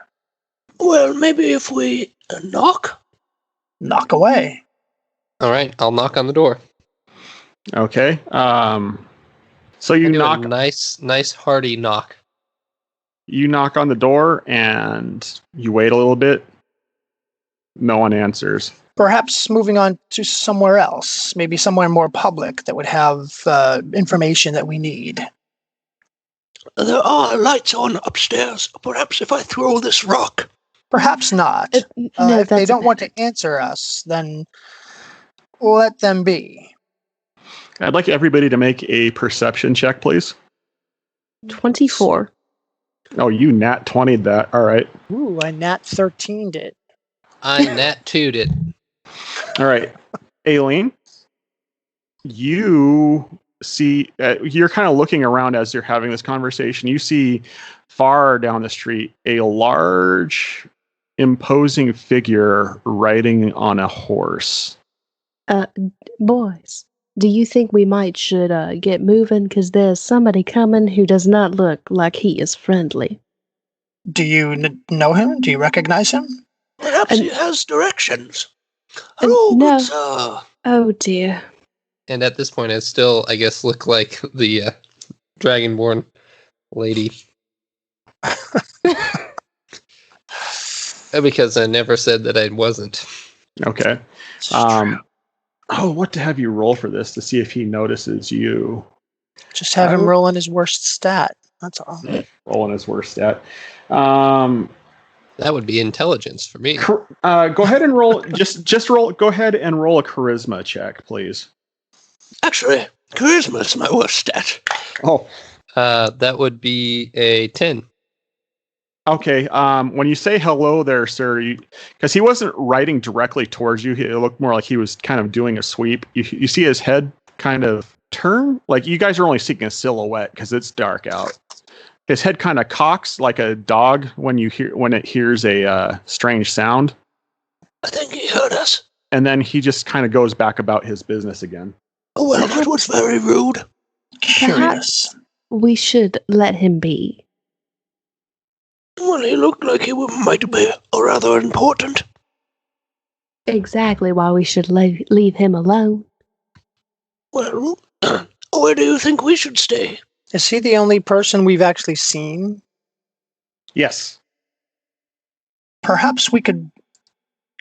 Well, maybe if we knock? knock away. All right, I'll knock on the door. Okay. So I you do knock. a nice hearty knock. You knock on the door and you wait a little bit. No one answers. Perhaps moving on to somewhere else, maybe somewhere more public that would have information that we need. There are lights on upstairs. Perhaps if I throw this rock. Perhaps not. No, if they that's don't want bad. to answer us, then let them be. I'd like everybody to make a perception check, please. 24. Oh, you nat 20'd that. All right. Ooh, I nat 13'd it. I nat 2'd it. All right. Aileen, you see, you're kind of looking around as you're having this conversation. You see far down the street a large, imposing figure riding on a horse. Boys, do you think we should get moving? Because there's somebody coming who does not look like he is friendly. Do you know him? Do you recognize him? Perhaps he has directions. Hello, no. good sir. Oh dear. And at this point, I still, I guess, look like the Dragonborn lady. Because I never said that I wasn't. Okay. What to have you roll for this to see if he notices you? Just have him roll in his worst stat. That's all. Roll on his worst stat. That would be intelligence for me. Go ahead and roll. Just roll. Go ahead and roll a charisma check, please. Actually, charisma is my worst stat. Oh, That would be a 10. okay. When you say hello there, sir, because he wasn't riding directly towards you, it looked more like he was kind of doing a sweep. You see his head kind of turn. Like you guys are only seeing a silhouette because it's dark out. His head kind of cocks like a dog when it hears a strange sound. I think he heard us. And then he just kind of goes back about his business again. Oh, well, that was very rude. Curious. We should let him be. Well, he looked like he might be rather important. Exactly why we should leave him alone. Well, where do you think we should stay? Is he the only person we've actually seen? Yes. Perhaps we could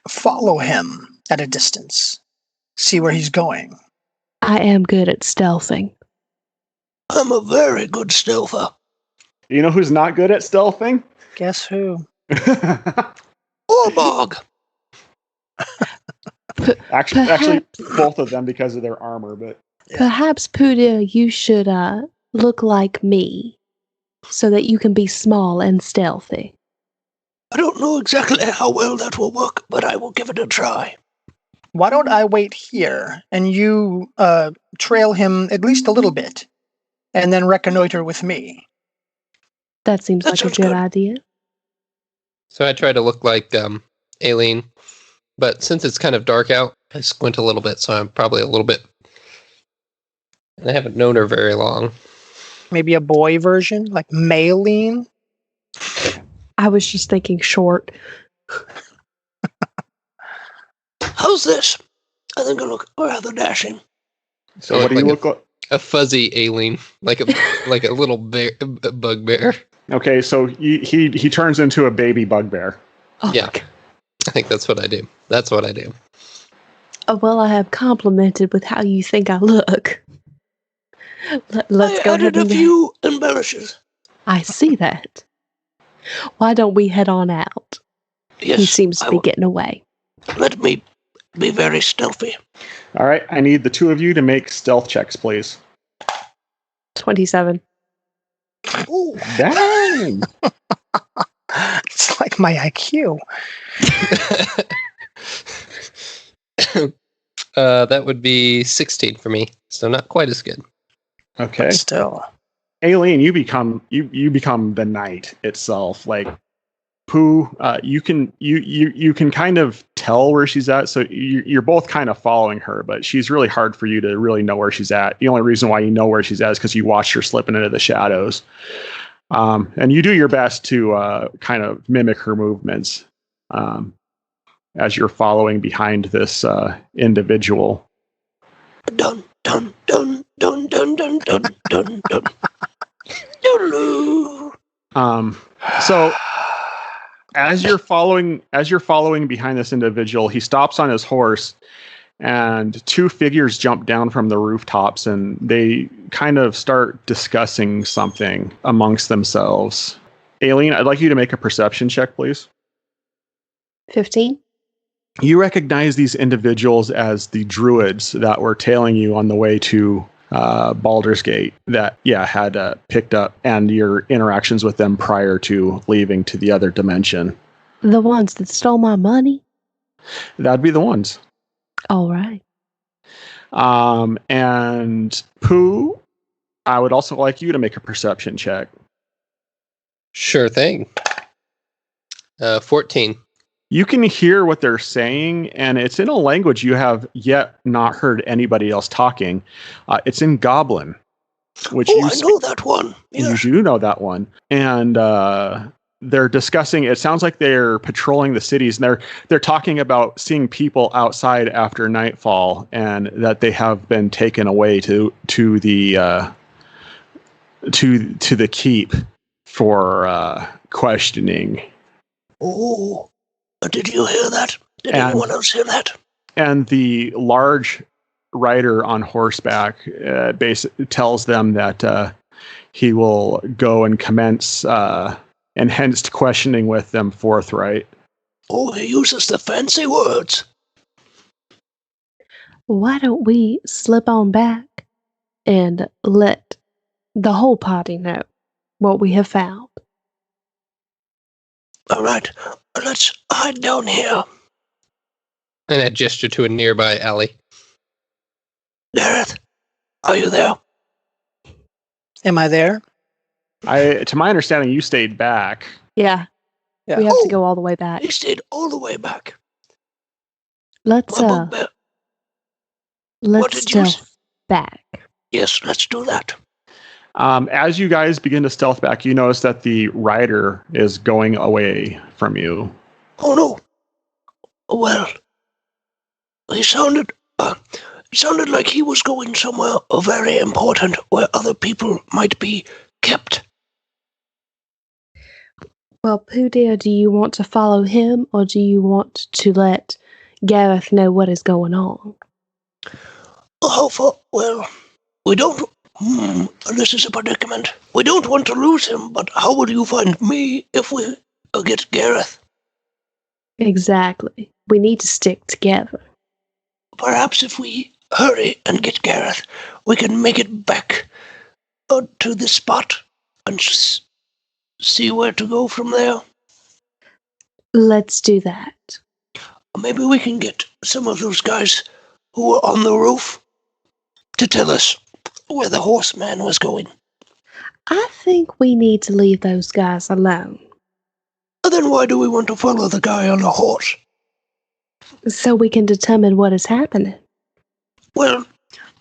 follow him at a distance. See where he's going. I am good at stealthing. I'm a very good stealther. You know who's not good at stealthing? Guess who? Orbog. Actually, both of them because of their armor. But Perhaps, Pudia, you should look like me, so that you can be small and stealthy. I don't know exactly how well that will work, but I will give it a try. Why don't I wait here and you trail him at least a little bit and then reconnoiter with me? That seems That like a sounds good good. idea. So I try to look like Aileen, but since it's kind of dark out, I squint a little bit, so I'm probably a little bit. And I haven't known her very long. Maybe a boy version, like Maylene? I was just thinking short. How's this? I think I look rather dashing. so what do you Like look like? A fuzzy Aileen, like a little bugbear. Okay, so he turns into a baby bugbear. Oh, Yeah. I think that's what I do. That's what I do. Well, I have complimented with how you think I look. Let's I go added ahead a and. few embellishes. I see that. Why don't we head on out? Yes, He seems to I be will. getting away. Let me be very stealthy. All right, I need the two of you to make stealth checks, please. 27. Ooh, Dang! It's like my IQ. That would be 16 for me, so not quite as good. Okay, But still. Aileen, you become the knight itself. Like Pooh, you can kind of tell where she's at. So you're both kind of following her, but she's really hard for you to really know where she's at. The only reason why you know where she's at is because you watched her slipping into the shadows. And you do your best to kind of mimic her movements. And as you're following behind this individual. Dun, dun, dun, dun, dun, dun, dun, dun, dun. Doodaloo. So as you're following behind this individual, he stops on his horse, and two figures jump down from the rooftops, and they kind of start discussing something amongst themselves. Aileen, I'd like you to make a perception check, please. 15. You recognize these individuals as the druids that were tailing you on the way to Baldur's Gate that, had picked up, and your interactions with them prior to leaving to the other dimension. The ones that stole my money? That'd be the ones. All right. And Pooh, I would also like you to make a perception check. Sure thing. 14. You can hear what they're saying, and it's in a language you have yet not heard anybody else talking. It's in Goblin, which I know that one. You Yes. do know that one. And they're discussing, it sounds like they're patrolling the cities, and they're talking about seeing people outside after nightfall, and that they have been taken away to the keep for questioning. Oh, did you hear that? Did anyone else hear that? And the large rider on horseback basically tells them that he will go and commence enhanced questioning with them forthright. Oh, he uses the fancy words. Why don't we slip on back and let the whole party know what we have found? All right, let's hide down here. And I gesture to a nearby alley. Gheroth, are you there? Am I there? To my understanding, you stayed back. Yeah. Yeah. We have to go all the way back. He stayed all the way back. Let's My bugbear. let's did you stealth back. Yes, let's do that. As you guys begin to stealth back, you notice that the rider is going away from you. Oh no. Well, he sounded like he was going somewhere very important where other people might be kept. Well, Pooh dear, do you want to follow him, or do you want to let Gheroth know what is going on? How far? Well, we don't. This is a predicament. We don't want to lose him, but how would you find me if we get Gheroth? Exactly. We need to stick together. Perhaps if we hurry and get Gheroth, we can make it back to the spot and see where to go from there. Let's do that. Maybe we can get some of those guys who were on the roof to tell us where the horseman was going. I think we need to leave those guys alone. And then why do we want to follow the guy on the horse? So we can determine what is happening. Well,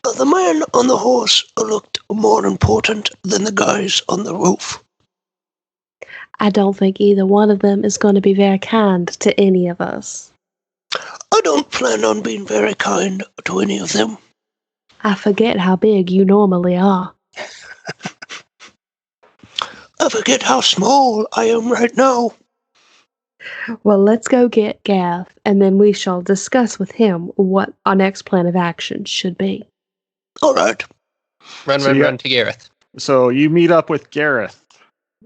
the man on the horse looked more important than the guys on the roof. I don't think either one of them is going to be very kind to any of us. I don't plan on being very kind to any of them. I forget how big you normally are. I forget how small I am right now. Well, let's go get Gath, and then we shall discuss with him what our next plan of action should be. All right. Run to Gheroth. So you meet up with Gheroth.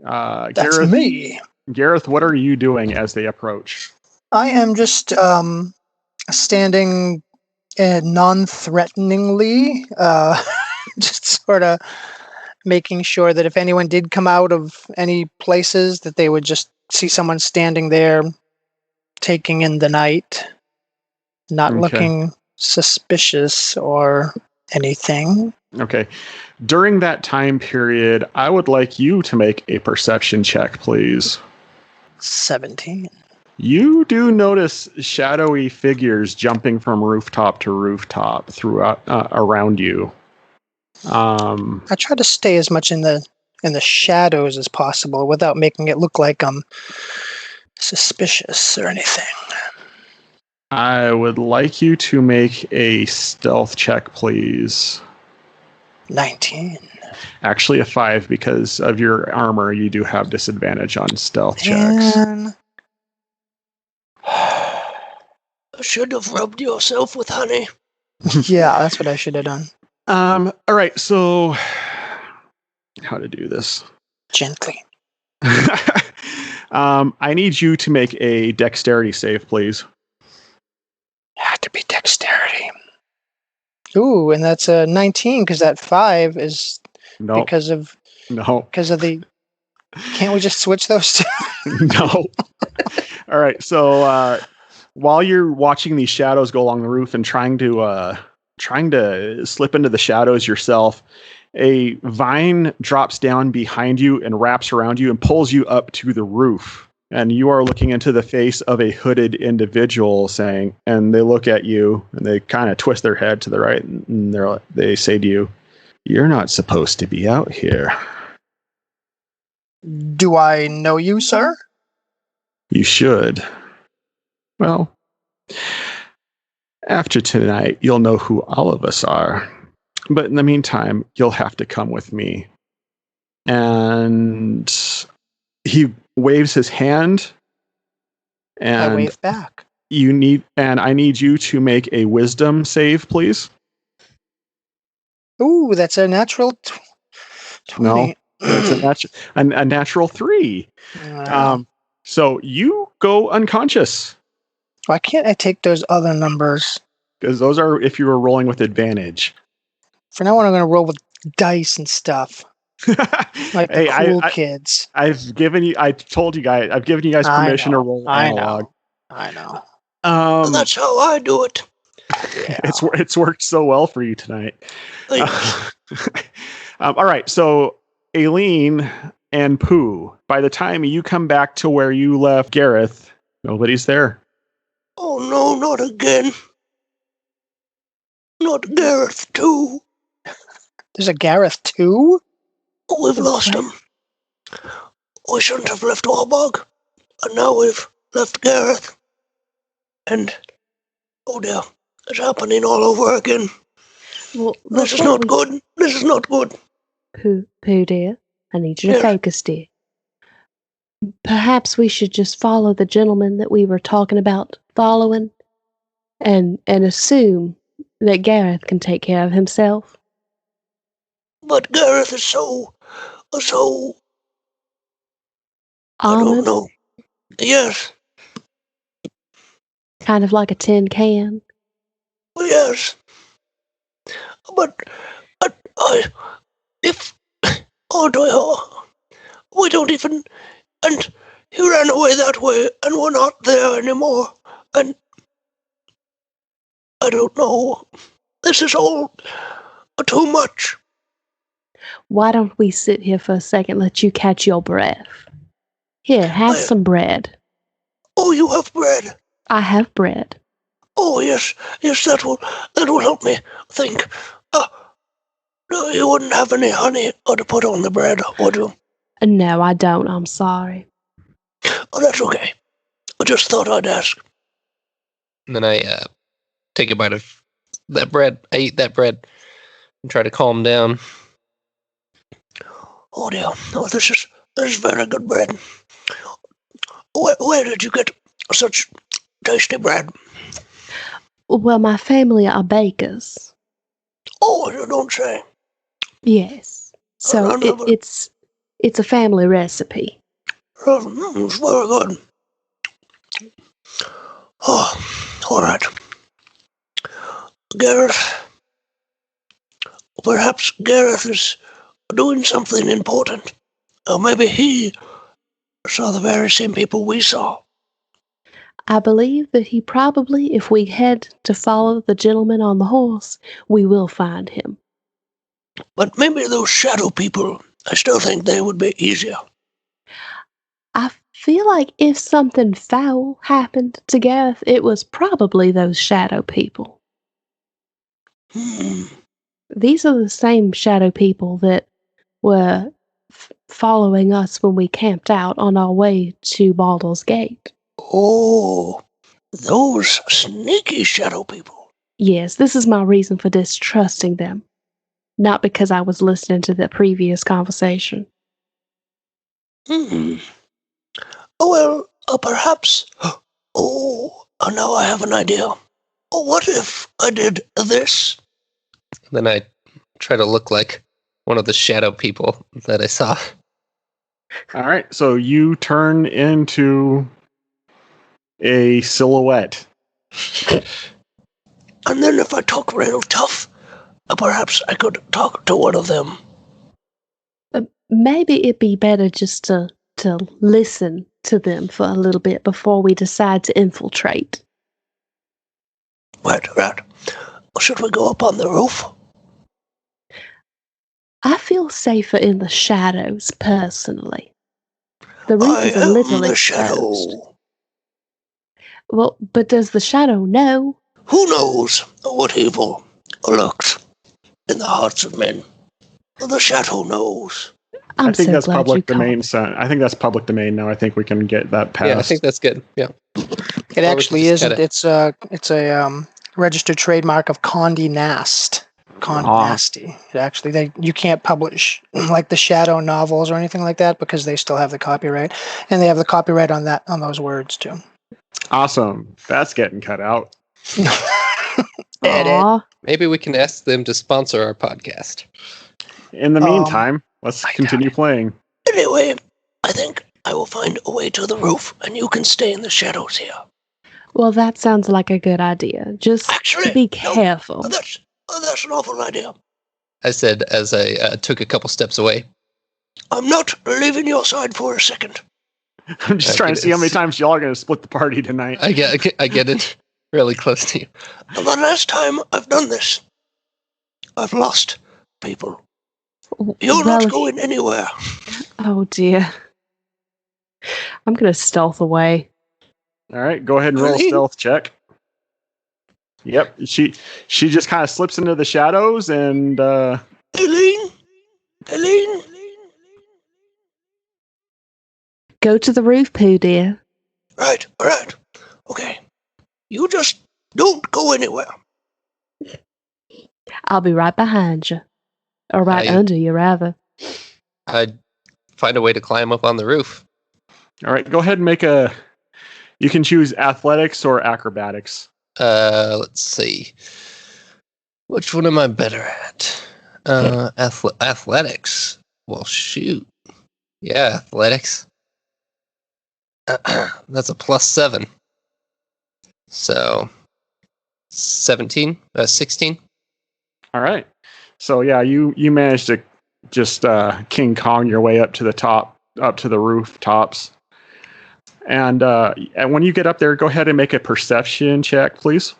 That's Gheroth, me. Gheroth, what are you doing as they approach? I am just standing non-threateningly, just sort of making sure that if anyone did come out of any places, that they would just see someone standing there taking in the night, not looking suspicious or anything. Okay. During that time period, I would like you to make a perception check, please. 17. You do notice shadowy figures jumping from rooftop to rooftop throughout around you. I try to stay as much in the shadows as possible without making it look like I'm suspicious or anything. I would like you to make a stealth check, please. 19. Actually, a 5 because of your armor. You do have disadvantage on stealth checks. Man. Should have rubbed yourself with honey. Yeah, that's what I should have done. All right. So, how to do this? Gently. I need you to make a dexterity save, please. Had to be dexterity. Ooh, and that's a 19 because that 5 is No, because of no, the. Can't we just switch those two? no. All right. So while you're watching these shadows go along the roof and trying to slip into the shadows yourself, a vine drops down behind you and wraps around you and pulls you up to the roof. And you are looking into the face of a hooded individual and they look at you and they kind of twist their head to the right and they say to you, "You're not supposed to be out here." Do I know you, sir? You should. Well, after tonight, you'll know who all of us are. But in the meantime, you'll have to come with me. And he waves his hand. And I wave back. I need you to make a wisdom save, please. Ooh, that's a natural 20. No, it's a natural 3. So you go unconscious. Why can't I take those other numbers? Because those are if you were rolling with advantage. For now on, I'm going to roll with dice and stuff. Like the cool kids. I've given you guys permission to roll analog. I know. That's how I do it. Yeah. It's worked so well for you tonight. All right, so Aileen and Pooh, by the time you come back to where you left Gheroth, nobody's there. Oh no, not again. Not Gheroth too. There's a Gheroth too? Oh, we've lost him. We shouldn't have left Warbog. And now we've left Gheroth. And, oh dear, it's happening all over again. Well, This is not good. This is not good. Pooh, dear, I need you to focus, dear. Perhaps we should just follow the gentleman that we were talking about following and assume that Gheroth can take care of himself. But Gheroth is so... I Armored, don't know. Yes, kind of like a tin can. yes. But, we don't even... And he ran away that way, and we're not there anymore. And I don't know. This is all too much. Why don't we sit here for a second, let you catch your breath? Here, have some bread. Oh, you have bread. I have bread. Oh, yes, that will help me think. No, you wouldn't have any honey or to put on the bread, would you? No, I don't. I'm sorry. Oh, that's okay. I just thought I'd ask. And then I take a bite of that bread. I eat that bread and try to calm down. Oh dear. Oh, this is very good bread. Where did you get such tasty bread? Well, my family are bakers. Oh, you don't say. Yes. So it's a family recipe. It's very good. Oh, all right. Gheroth. Perhaps Gheroth is doing something important. Or maybe he saw the very same people we saw. I believe that he probably, if we head to follow the gentleman on the horse, we will find him. But maybe those shadow people, I still think they would be easier. I feel like if something foul happened to Gareth, it was probably those shadow people. These are the same shadow people that were following us when we camped out on our way to Baldur's Gate. Oh, Those sneaky shadow people. Yes, this is my reason for distrusting them. Not because I was listening to the previous conversation. Oh, well, perhaps... Oh, now I have an idea. What if I did this? Then I try to look like one of the shadow people that I saw. All right, so you turn into a silhouette. And then if I talk real tough, perhaps I could talk to one of them. Maybe it'd be better just to listen to them for a little bit before we decide to infiltrate. Right. Should we go up on the roof? I feel safer in the shadows, personally. The roof is a little the exposed. shadow. Well, but does the shadow know? Who knows what evil lurks in the hearts of men? The shadow knows. I'm I think so that's glad public you called. domain, son. I think that's public domain now. I think we can get that passed. Yeah, I think that's good. Yeah. It actually isn't. It's a registered trademark of Condé Nast. Condé Nasty. It actually, you can't publish like the Shadow novels or anything like that because they still have the copyright, and they have the copyright on those words too. Awesome. That's getting cut out. Edit. Aw, Maybe we can ask them to sponsor our podcast. In the meantime, let's I continue doubt it. playing. Anyway, I think I will find a way to the roof, and you can stay in the shadows here. well, that sounds like a good idea. Just Actually, be no, careful. That's an awful idea. I said as I took a couple steps away. I'm not leaving your side for a second. I'm just trying to see how many times y'all are going to split the party tonight. I get it really close to you. The last time I've done this, I've lost people. You're Well, not going anywhere. Oh dear. I'm gonna stealth away. All right, go ahead and roll a Really? stealth check. Yep, she just kind of slips into the shadows and Eileen? Go to the roof, Pooh dear. Right. Okay. You just don't go anywhere. I'll be right behind you. Or right I- under you, rather. I'd find a way to climb up on the roof. all right, go ahead and make a. You can choose athletics or acrobatics. Let's see. Which one am I better at? Athletics. Well, shoot. Yeah, athletics. That's a +7. So, 16. All right, so yeah, you managed to just King Kong your way up to the top, up to the rooftops, and when you get up there, go ahead and make a perception check, please.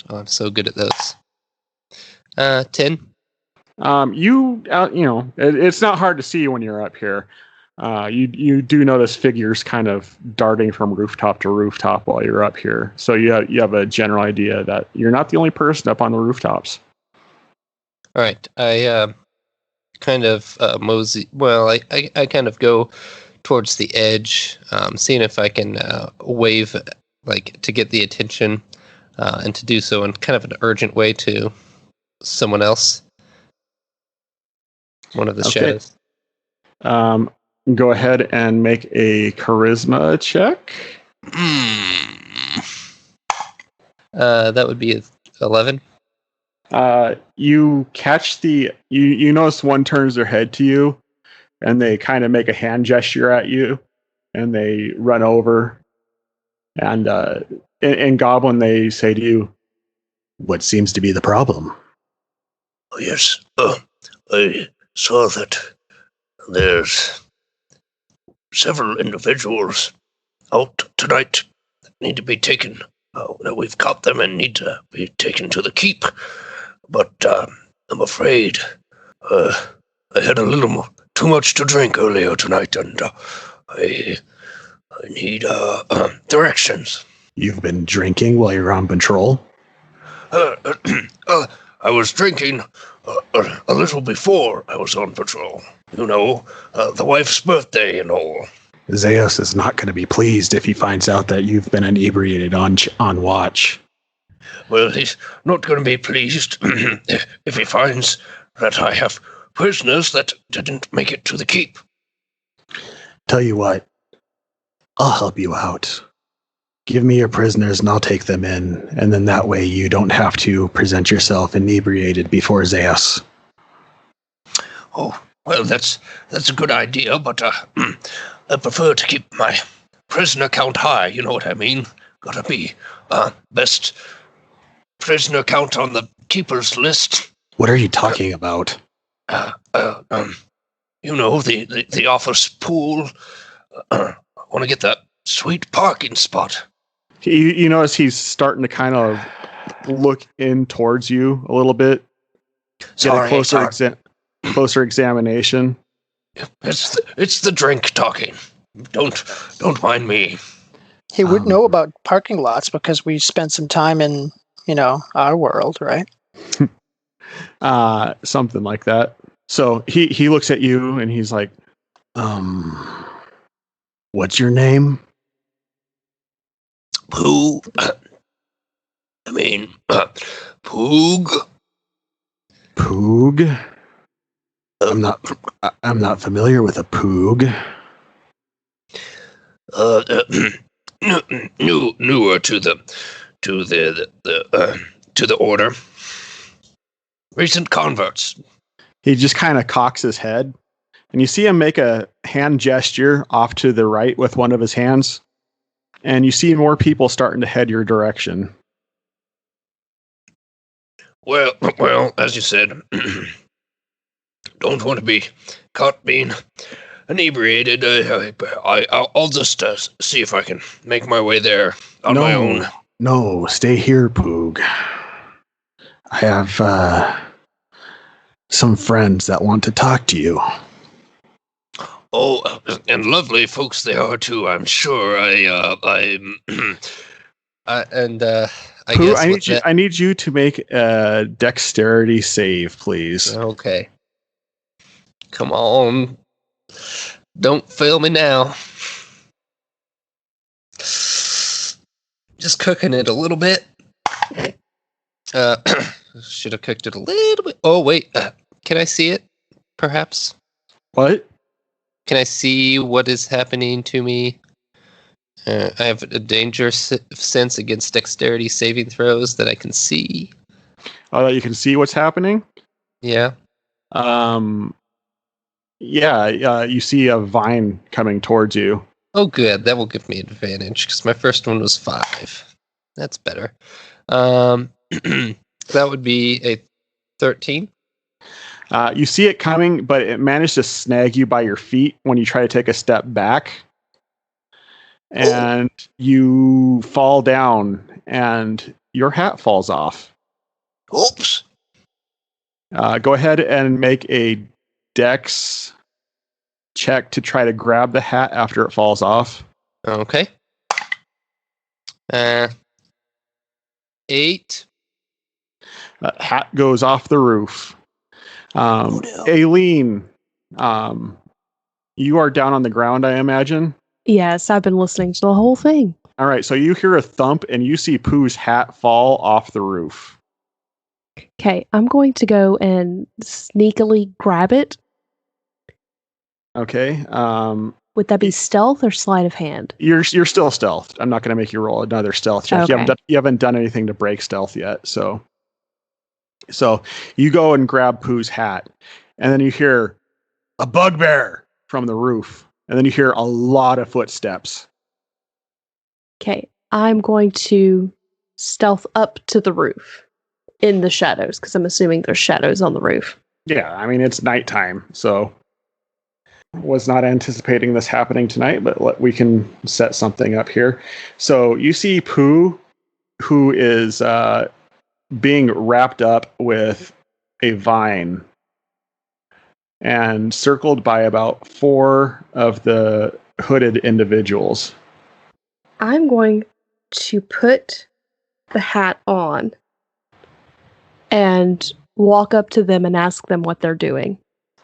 Oh, I'm so good at those. 10. It's not hard to see when you're up here. You do notice figures kind of darting from rooftop to rooftop while you're up here. So you have a general idea that you're not the only person up on the rooftops. All right. I kind of mosey. Well, I kind of go towards the edge, seeing if I can wave, like, to get the attention, and to do so in kind of an urgent way to someone else. One of the Okay. shadows. Go ahead and make a charisma check. That would be 11. You catch you notice one turns their head to you, and they kind of make a hand gesture at you, and they run over. And in Goblin, they say to you, "What seems to be the problem?" Oh, yes. I saw that there's several individuals out tonight that need to be taken. That we've got them and need to be taken to the keep. But I'm afraid I had a little too much to drink earlier tonight, and I need directions. You've been drinking while you're on patrol? I was drinking a little before I was on patrol. You know, the wife's birthday and all. Zeus is not going to be pleased if he finds out that you've been inebriated on watch. Well, he's not going to be pleased if he finds that I have prisoners that didn't make it to the keep. Tell you what, I'll help you out. Give me your prisoners and I'll take them in, and then that way you don't have to present yourself inebriated before Zeus. Oh, well, that's a good idea, but I prefer to keep my prisoner count high, you know what I mean? Gotta be best prisoner count on the keeper's list. What are you talking about? You know, the office pool. I want to get that sweet parking spot. You notice he's starting to kind of look in towards you a little bit. Get a closer examination. It's the drink talking. Don't mind me. He would know about parking lots because we spent some time in, our world, right? Something like that. So he looks at you and he's like, what's your name? Poog. Poog. Poog? I'm not familiar with a poog. Newer to the order. Recent converts. He just kind of cocks his head, and you see him make a hand gesture off to the right with one of his hands, and you see more people starting to head your direction. Well, as you said, don't want to be caught being inebriated. I'll just see if I can make my way there on my own. No, stay here, Poog. I have some friends that want to talk to you. Oh, and lovely folks they are too, I'm sure. I Pooh, guess I need you to make a dexterity save, please. Okay. Come on. Don't fail me now. Just cooking it a little bit. Should have cooked it a little bit. Oh, wait. Can I see it? Perhaps? What? Can I see what is happening to me? I have a danger sense against dexterity saving throws that I can see. Oh, you can see what's happening? Yeah. You see a vine coming towards you. Oh, good. That will give me advantage because my first one was 5. That's better. That would be a 13. You see it coming, but it managed to snag you by your feet when you try to take a step back. And you fall down, and your hat falls off. Oops. Go ahead and make a dex check to try to grab the hat after it falls off. Okay. 8. Hat goes off the roof. No. Aileen, you are down on the ground, I imagine. Yes, I've been listening to the whole thing. All right, so you hear a thump and you see Pooh's hat fall off the roof. Okay, I'm going to go and sneakily grab it. Okay. Would that be stealth or sleight of hand? You're still stealth. I'm not going to make you roll another stealth check. Okay. You haven't done anything to break stealth yet. So you go and grab Pooh's hat, and then you hear a bugbear from the roof, and then you hear a lot of footsteps. Okay, I'm going to stealth up to the roof in the shadows because I'm assuming there's shadows on the roof. Yeah, I mean, it's nighttime, so was not anticipating this happening tonight, but we can set something up here. So you see Pooh, who is being wrapped up with a vine and circled by about 4 of the hooded individuals. I'm going to put the hat on and walk up to them and ask them what they're doing.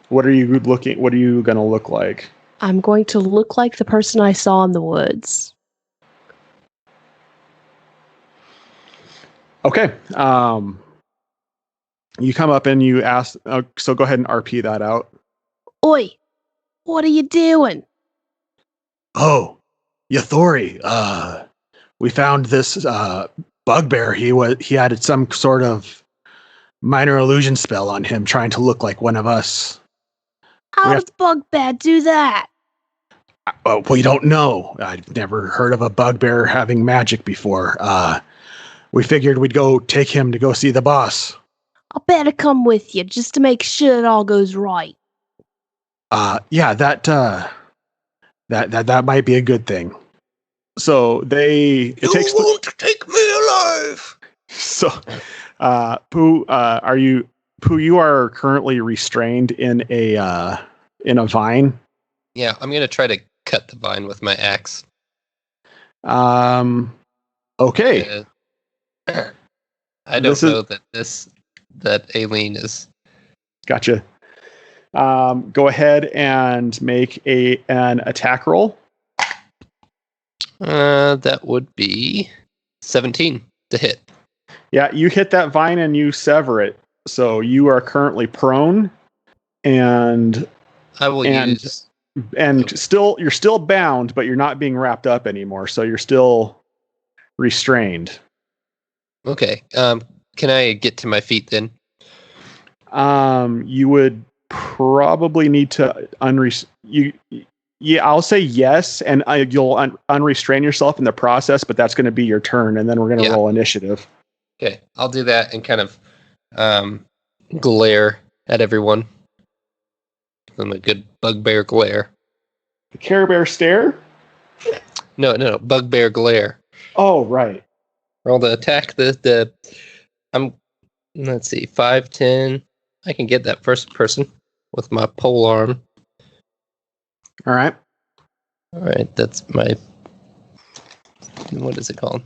What are you going to look like? I'm going to look like the person I saw in the woods. Okay. You come up and you ask. So go ahead and RP that out. Oi, what are you doing? Oh, Yathori, we found this bugbear. He had some sort of minor illusion spell on him, trying to look like one of us. How does Bugbear do that? We don't know. I've never heard of a bugbear having magic before. We figured we'd go take him to go see the boss. I better come with you just to make sure it all goes right. Yeah, that might be a good thing. So you won't take me alive. So, Pooh, you are currently restrained in a vine. Yeah, I'm gonna try to cut the vine with my axe. Okay. I don't know that Aileen is. Gotcha. Go ahead and make an attack roll. That would be 17 to hit. Yeah, you hit that vine and you sever it. So you are currently prone, and I will use. And you're still bound, but you're not being wrapped up anymore. So you're still restrained. Okay. Can I get to my feet then? You would probably need to Yeah, I'll say yes, and you'll unrestrain yourself in the process, but that's going to be your turn, and then we're going to roll initiative. Okay, I'll do that and kind of glare at everyone. I'm a good bugbear glare. The Care Bear stare? No, bugbear glare. Oh, right. Roll to attack let's see, 5, 10. I can get that first person with my pole arm. All right, that's my... What is it called?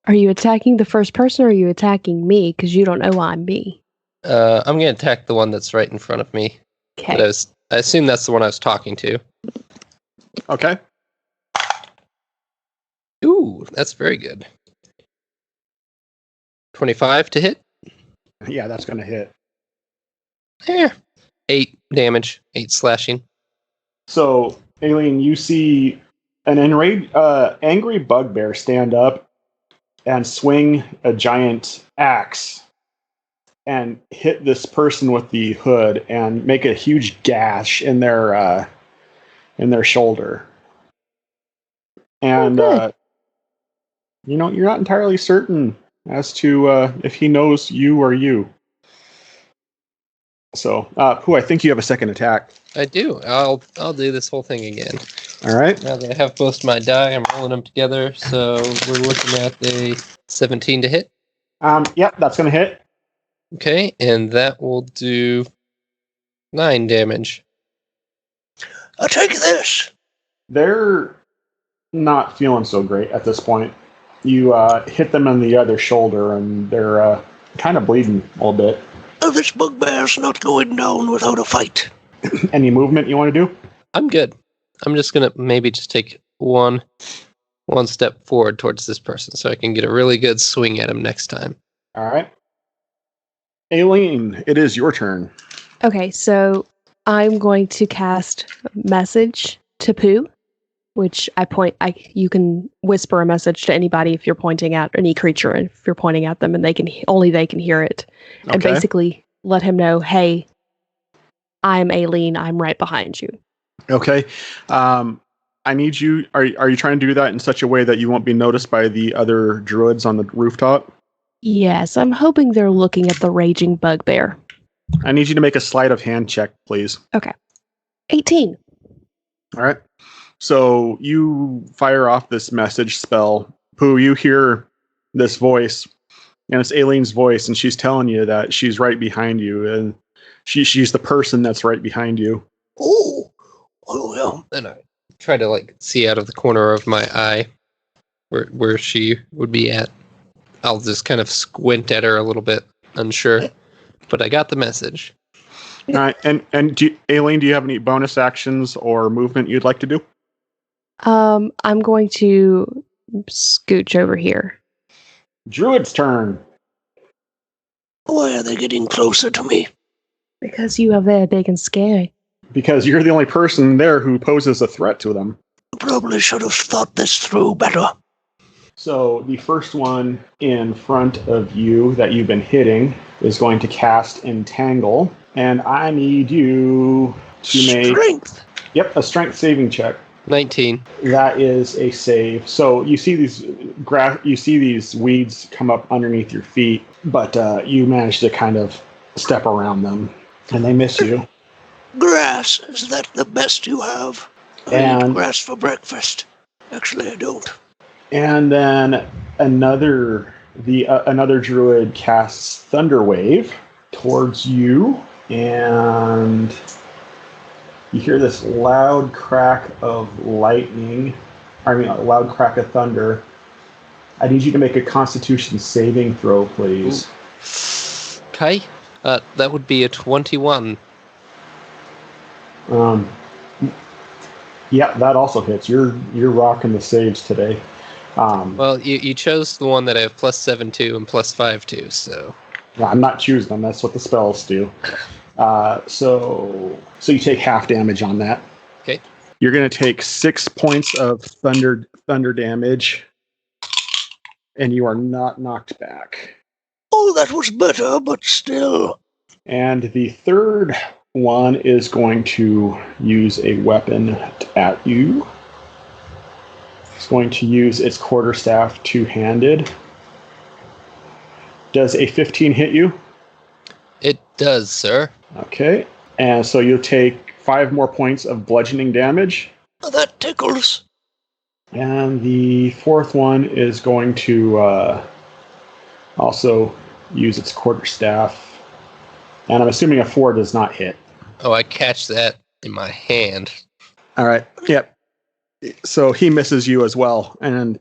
Are you attacking the first person or are you attacking me? Because you don't know I'm me. I'm going to attack the one that's right in front of me. Okay. I assume that's the one I was talking to. Okay. Ooh, that's very good. 25 to hit? Yeah, that's going to hit. Yeah. 8 damage, 8 slashing. So, Aileen, you see an angry bugbear stand up and swing a giant axe and hit this person with the hood and make a huge gash in their shoulder. And you're not entirely certain as to if he knows you or you. So, I think you have a second attack. I do. I'll do this whole thing again. All right. Now that I have both my die, I'm rolling them together. So we're looking at a 17 to hit. Yep, that's going to hit. Okay, and that will do 9 damage. I'll take this. They're not feeling so great at this point. You hit them on the other shoulder, and they're kind of bleeding a little bit. This bugbear's not going down without a fight. Any movement you want to do? I'm good. I'm just gonna maybe just take one step forward towards this person so I can get a really good swing at him next time. All right. Aileen, it is your turn. Okay, so I'm going to cast Message to Pooh, which you can whisper a message to anybody if you're pointing at any creature, and if you're pointing at them, and they can hear it, and basically let him know, hey, I'm Aileen, I'm right behind you. Okay. I need you. Are you trying to do that in such a way that you won't be noticed by the other druids on the rooftop? Yes, I'm hoping they're looking at the raging bugbear. I need you to make a sleight of hand check, please. Okay. 18. All right. So you fire off this message spell. Pooh, you hear this voice, and it's Aileen's voice, and she's telling you that she's right behind you, and she's the person that's right behind you. Oh, yeah. And I try to see out of the corner of my eye where she would be at. I'll just kind of squint at her a little bit, unsure. But I got the message. All right, and Aileen, do you have any bonus actions or movement you'd like to do? I'm going to scooch over here. Druid's turn. Why are they getting closer to me? Because you are very big and scary. Because you're the only person there who poses a threat to them. Probably should have thought this through better. So the first one in front of you that you've been hitting is going to cast Entangle, and I need you to make Strength. a strength saving check. 19. That is a save. So you see these weeds come up underneath your feet, but you manage to kind of step around them, and they miss you. Grass, is that the best you have? I eat grass for breakfast. Actually, I don't. And then another druid casts Thunder Wave towards you, and you hear this loud crack of lightning. A loud crack of thunder. I need you to make a Constitution saving throw, please. Okay. That would be a 21. Yeah, that also hits. You're rocking the saves today. Well, you chose the one that I have +7 to and +5 to, so... Yeah, I'm not choosing them. That's what the spells do. So you take half damage on that. Okay. You're going to take 6 points of thunder damage, and you are not knocked back. Oh, that was better, but still. And the third one is going to use a weapon at you. It's going to use its quarterstaff two-handed. Does a 15 hit you? It does, sir. Okay. And so you'll take 5 more points of bludgeoning damage. Oh, that tickles. And the fourth one is going to also use its quarterstaff. And I'm assuming a 4 does not hit. Oh, I catch that in my hand. All right. Yep. So he misses you as well. And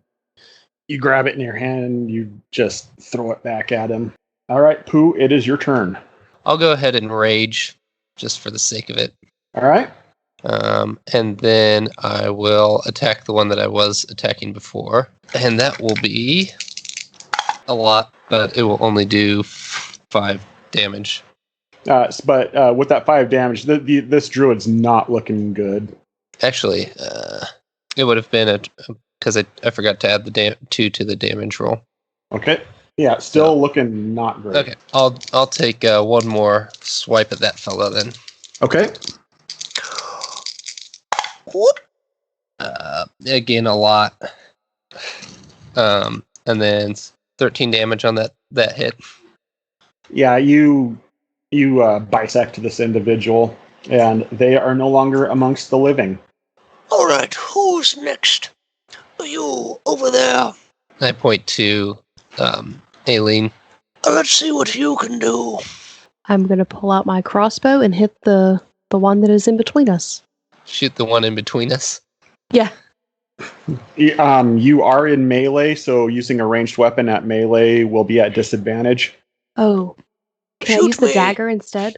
you grab it in your hand and you just throw it back at him. All right, Pooh, it is your turn. I'll go ahead and rage, just for the sake of it. All right. And then I will attack the one that I was attacking before. And that will be a lot, but it will only do 5 damage. But with that 5 damage, this druid's not looking good. Actually, it would have been because I forgot to add the 2 to the damage roll. Okay. Yeah, still looking not great. Okay, I'll take one more swipe at that fella then. Okay. What? Again, a lot. And then 13 damage on that hit. Yeah, you bisect this individual, and they are no longer amongst the living. All right, who's next? Are you over there? I point to Aileen. Let's see what you can do. I'm going to pull out my crossbow and hit the one that is in between us. Shoot the one in between us. Yeah. You are in melee, so using a ranged weapon at melee will be at disadvantage. Oh. Can I use the dagger instead?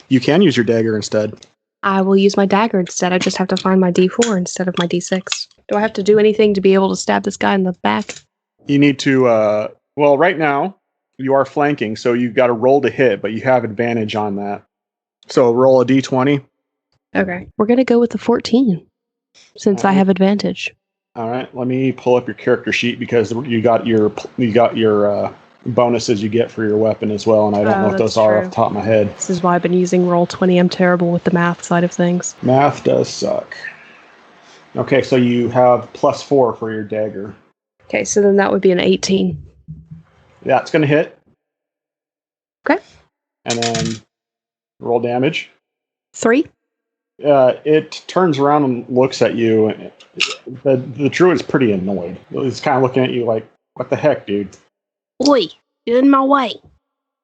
You can use your dagger instead. I will use my dagger instead. I just have to find my D4 instead of my D6. Do I have to do anything to be able to stab this guy in the back? You need to, well, right now, you are flanking, so you've got to roll to hit, but you have advantage on that. So roll a D20. Okay. We're going to go with the 14, since I have advantage. All right, let me pull up your character sheet because you got your bonuses you get for your weapon as well, and I don't know what those are off the top of my head. This is why I've been using Roll20. I'm terrible with the math side of things. Math does suck. Okay, so you have +4 for your dagger. Okay, so then that would be an 18. That's going to hit. Okay. And then roll damage. 3. It turns around and looks at you. The druid's pretty annoyed. He's kind of looking at you like, what the heck, dude? Oi, you're in my way.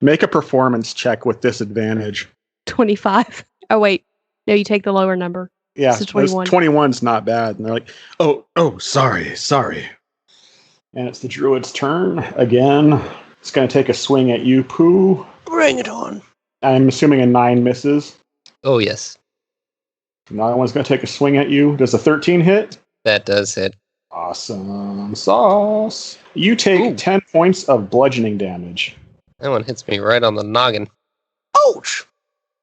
Make a performance check with disadvantage. 25. Oh, wait. No, you take the lower number. Yeah, so 21. 21's not bad. And they're like, oh, sorry. And it's the druid's turn again. It's going to take a swing at you, Pooh. Bring it on. I'm assuming a 9 misses. Oh, yes. Another one's going to take a swing at you. Does a 13 hit? That does hit. Awesome sauce. You take Ooh. 10 points of bludgeoning damage. That one hits me right on the noggin. Ouch!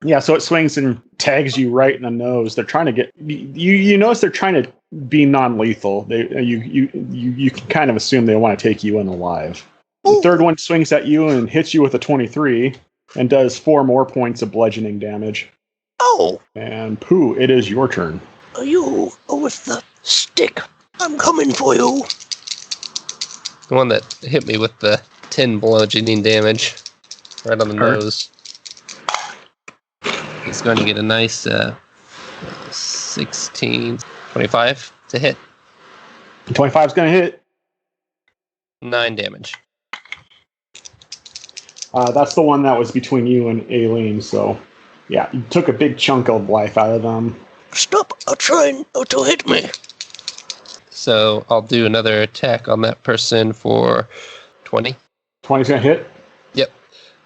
Yeah, so it swings and tags you right in the nose. They're trying to get you. Notice they're trying to be non-lethal. You can kind of assume they want to take you in alive. The third one swings at you and hits you with a 23 and does 4 more points of bludgeoning damage. Oh! And Pooh, it is your turn. Are you with the stick? I'm coming for you. The one that hit me with the 10 bludgeoning damage right on the nose. He's going to get a nice 16, 25 to hit. 25 is going to hit. 9 damage. That's the one that was between you and Aileen, so yeah, you took a big chunk of life out of them. Stop trying to hit me. So I'll do another attack on that person for 20. 20's going to hit. Yep.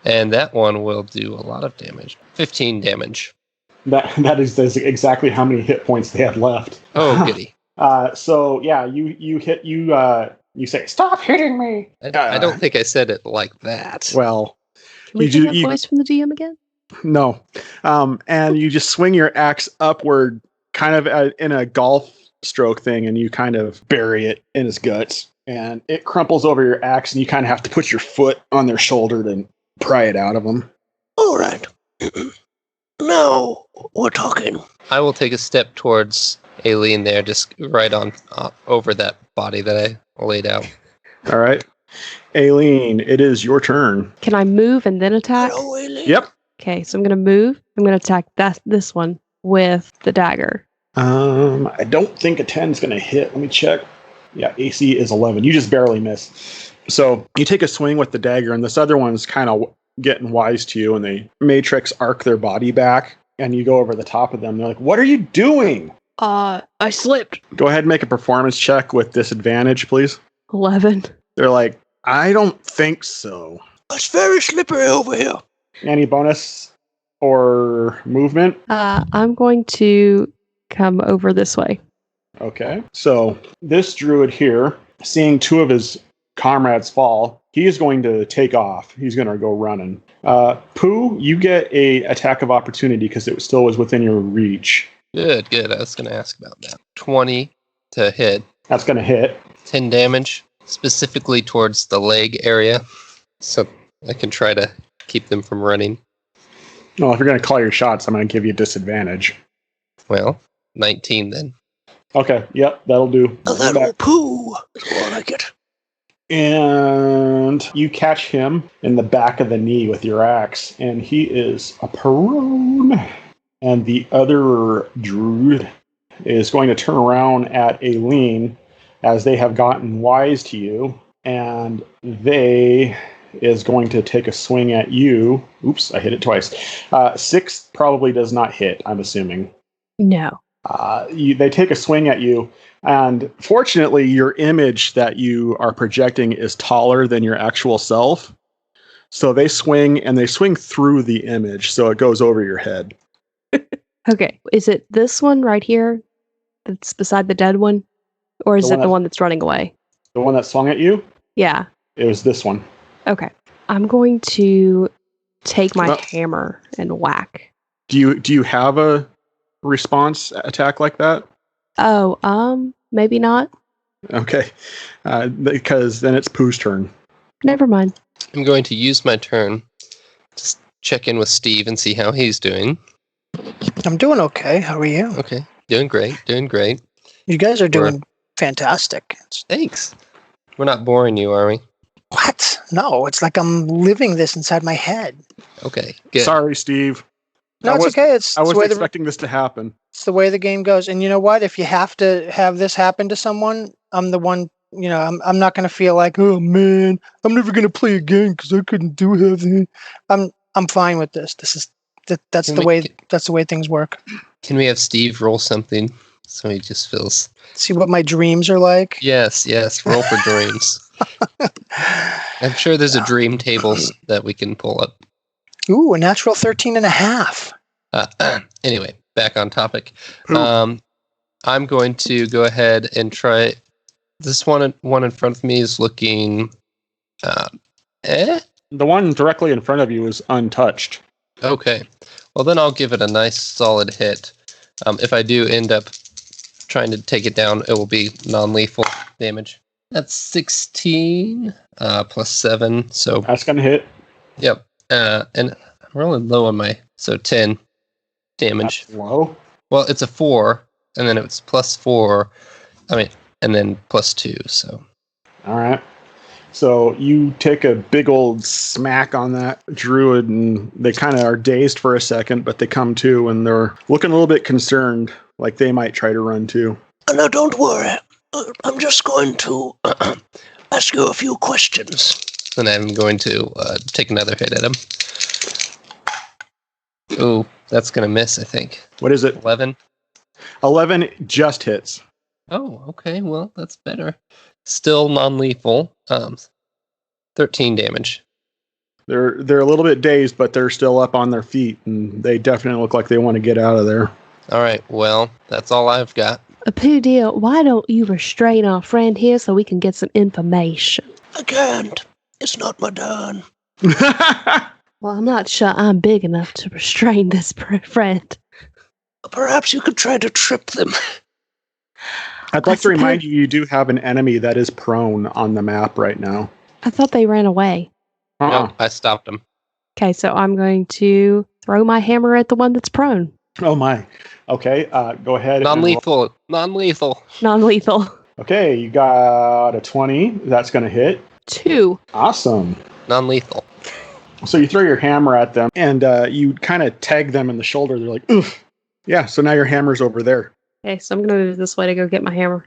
And that one will do a lot of damage. 15 damage. That is exactly how many hit points they had left. Oh, goody. So yeah, you say, "Stop hitting me." I don't think I said it like that. Well, Can we you get do- that you- voice from the DM again? no. And you just swing your axe upward, kind of in a golf stroke thing, and you kind of bury it in his guts, and it crumples over your axe, and you kind of have to put your foot on their shoulder to pry it out of them. All right. Now we're talking. I will take a step towards Aileen there, just right on over that body that I laid out. All right, Aileen, it is your turn. Can I move and then attack? Hello, Aileen. Yep. Okay, so I'm going to move. I'm going to attack this one with the dagger. I don't think a 10 is going to hit. Let me check. Yeah, AC is 11. You just barely miss. So you take a swing with the dagger, and this other one's kind of getting wise to you, and they matrix arc their body back, and you go over the top of them. They're like, "What are you doing?" I slipped. Go ahead and make a performance check with disadvantage, please. 11. They're like, "I don't think so." It's very slippery over here. Any bonus or movement? I'm going to come over this way. Okay. So this druid here, seeing 2 of his comrades fall, he is going to take off. He's going to go running. Pooh, you get a attack of opportunity because it still was within your reach. Good. I was going to ask about that. 20 to hit. That's going to hit. 10 damage, specifically towards the leg area, so I can try to keep them from running. Well, if you're going to call your shots, I'm going to give you disadvantage. Well, 19 then. Okay. Yep. That'll do. A little poo is more like it. And you catch him in the back of the knee with your axe, and he is a prone. And the other druid is going to turn around at Aileen as they have gotten wise to you, and they is going to take a swing at you. Oops, I hit it twice. 6 probably does not hit, I'm assuming. No. They take a swing at you, and fortunately, your image that you are projecting is taller than your actual self. So they swing, and they swing through the image, so it goes over your head. Okay. Is it this one right here that's beside the dead one? Or is The it one the that- one that's running away? The one that swung at you, Yeah. it was this one. Okay. I'm going to take my Well- hammer and whack. Do you have a response attack like that? Oh, maybe not. Okay, because then it's Pooh's turn. Never mind. I'm going to use my turn to check in with Steve and see how he's doing. I'm doing okay. How are you? Okay, doing great. You guys are doing fantastic. Thanks. We're not boring you, are we? What? No, it's like I'm living this inside my head. Okay, good. Sorry, Steve. No, I it's was- okay. It's I the wasn't way expecting this to happen. it's the way the game goes. And you know what? If you have to have this happen to someone, I'm the one. You know, I'm not going to feel like, oh man, I'm never going to play again because I couldn't do anything. I'm fine with this. That's Can the we- way that's the way things work. Can we have Steve roll something so he just feels... See what my dreams are like. Yes, roll for dreams. I'm sure there's a dream table that we can pull up. Ooh, a natural 13.5. Anyway, back on topic. Poop. I'm going to go ahead and try this one in front of me is looking The one directly in front of you is untouched. Okay. Well, then I'll give it a nice solid hit. If I do end up trying to take it down, it will be non-lethal damage. That's 16 plus 7. So That's going to hit. Yep. And I'm rolling low on my... So 10 damage. That's low. Well, it's a 4, and then it's plus 4. And then plus 2, so... All right. So you take a big old smack on that druid, and they kind of are dazed for a second, but they come to, and they're looking a little bit concerned, like they might try to run too. Now, don't worry. I'm just going to ask you a few questions. And I'm going to take another hit at him. Ooh, that's going to miss, I think. What is it? 11. 11 just hits. Oh, okay. Well, that's better. Still non-lethal. 13 damage. They're a little bit dazed, but they're still up on their feet, and they definitely look like they want to get out of there. All right. Well, that's all I've got. Pooh dear, why don't you restrain our friend here so we can get some information? I can't. It's not my turn. Well, I'm not sure I'm big enough to restrain this friend. Perhaps you could try to trip them. I'd like to remind you do have an enemy that is prone on the map right now. I thought they ran away. No, I stopped him. Okay, so I'm going to throw my hammer at the one that's prone. Oh my. Okay, go ahead. Non-lethal. Non-lethal. Non-lethal. Okay, you got a 20. That's going to hit. 2. Awesome. Non-lethal. So you throw your hammer at them, and you kind of tag them in the shoulder. They're like, oof. Yeah, so now your hammer's over there. Okay, so I'm going to move this way to go get my hammer.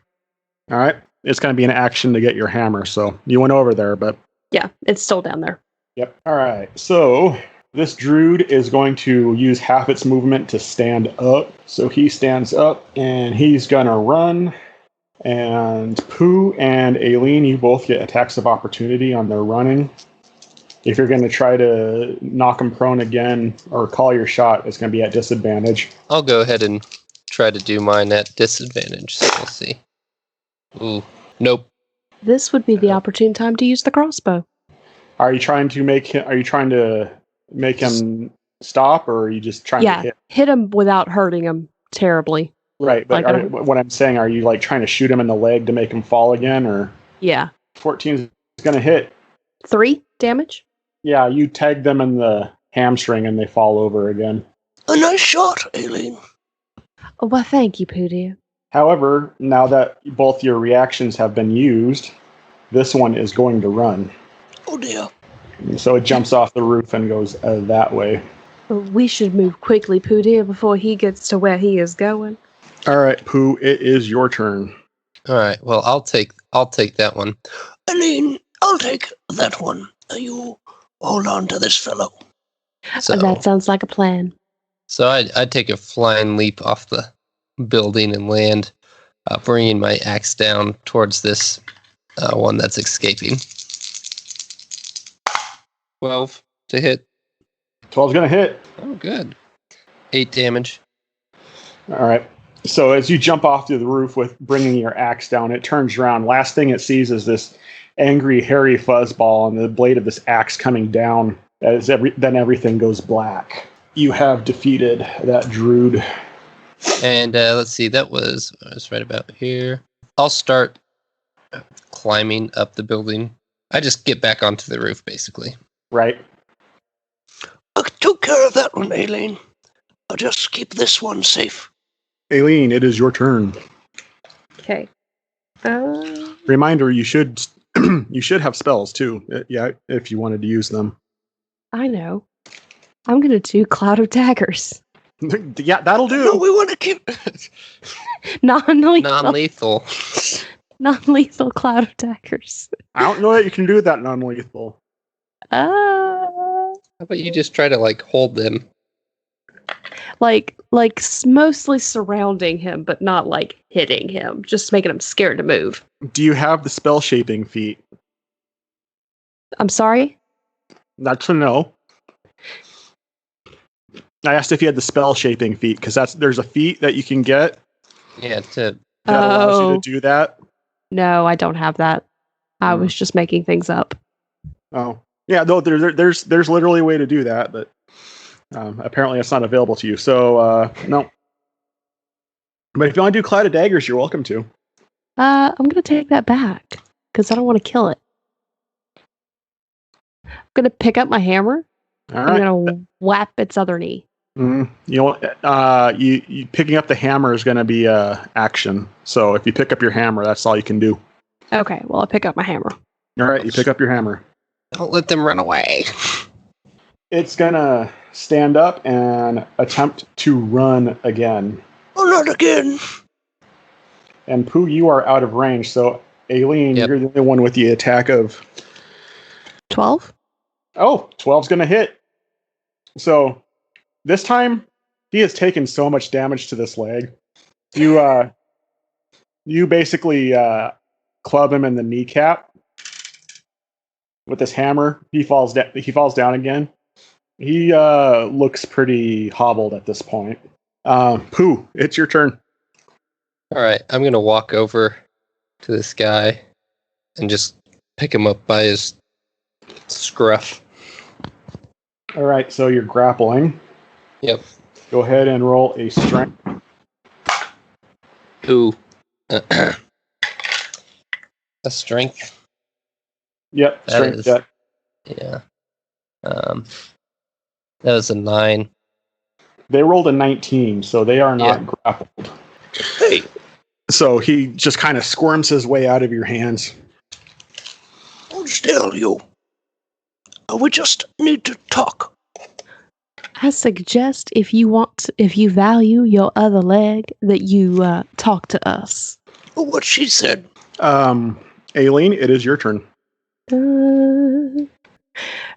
All right. It's going to be an action to get your hammer, so you went over there, but... Yeah, it's still down there. Yep. All right, so this druid is going to use half its movement to stand up. So he stands up, and he's going to run. And Pooh and Aileen, you both get attacks of opportunity on their running. If you're going to try to knock him prone again or call your shot, it's going to be at disadvantage. I'll go ahead and try to do mine at disadvantage, so we'll see. Ooh, nope. This would be the opportune time to use the crossbow. Are you trying to make him stop, or are you just trying to hit him without hurting him terribly? Right, but what I'm saying, are you like trying to shoot him in the leg to make him fall again, or? Yeah. 14 is going to hit. 3 damage? Yeah, you tag them in the hamstring and they fall over again. A nice shot, Aileen. Oh, well, thank you, Pooh. However, now that both your reactions have been used, this one is going to run. Oh dear. So it jumps off the roof and goes that way. We should move quickly, Pooh before he gets to where he is going. All right, Pooh, it is your turn. All right. Well, I'll take that one. Aileen, I'll take that one. You hold on to this fellow. So that sounds like a plan. So I'd take a flying leap off the building and land, bringing my axe down towards this one that's escaping. 12 to hit. 12's going to hit. Oh, good. 8 damage. All right. So as you jump off to the roof with bringing your axe down, it turns around. Last thing it sees is this angry, hairy fuzzball on the blade of this axe coming down. Then everything goes black. You have defeated that druid. And let's see, that was right about here. I'll start climbing up the building. I just get back onto the roof, basically. Right. I took care of that one, Aileen. I'll just keep this one safe. Aileen, it is your turn. Okay. Reminder, you should have spells too. Yeah, if you wanted to use them. I know. I'm going to do Cloud of Daggers. Yeah, that'll do. No, we want to keep... Non-lethal. Non-lethal Cloud of Daggers. I don't know that you can do that non-lethal. How about you just try to, hold them? Mostly surrounding him, but not, hitting him. Just making him scared to move. Do you have the spell shaping feat? I'm sorry? That's a no. I asked if you had the spell shaping feat because there's a feat that you can get Yeah, that allows you to do that. No, I don't have that. I was just making things up. Oh, yeah. No, there's literally a way to do that, but apparently it's not available to you. So no. But if you want to do Cloud of Daggers, you're welcome to. I'm going to take that back because I don't want to kill it. I'm going to pick up my hammer. All right. I'm going to whap its other knee. You picking up the hammer is going to be action. So if you pick up your hammer, that's all you can do. Okay, well, I'll pick up my hammer. All right, you pick up your hammer. don't let them run away. It's going to stand up and attempt to run again. Oh, not again. And Pooh, you are out of range. So, Aileen, Yep. you're the only one with the attack of... 12? Oh, 12's going to hit. So, this time, he has taken so much damage to this leg. You basically club him in the kneecap with this hammer. He falls down again. He looks pretty hobbled at this point. Pooh, it's your turn. All right, I'm going to walk over to this guy and just pick him up by his scruff. All right, so you're grappling. Yep. Go ahead and roll a strength. Ooh. A strength? Yep, That strength is- check. Yeah. That was a 9. They rolled a 19, so they are not grappled. Hey, So he just kind of squirms his way out of your hands. hold still, you. We just need to talk. I suggest if you value your other leg, that you talk to us. What she said. Aileen, it is your turn.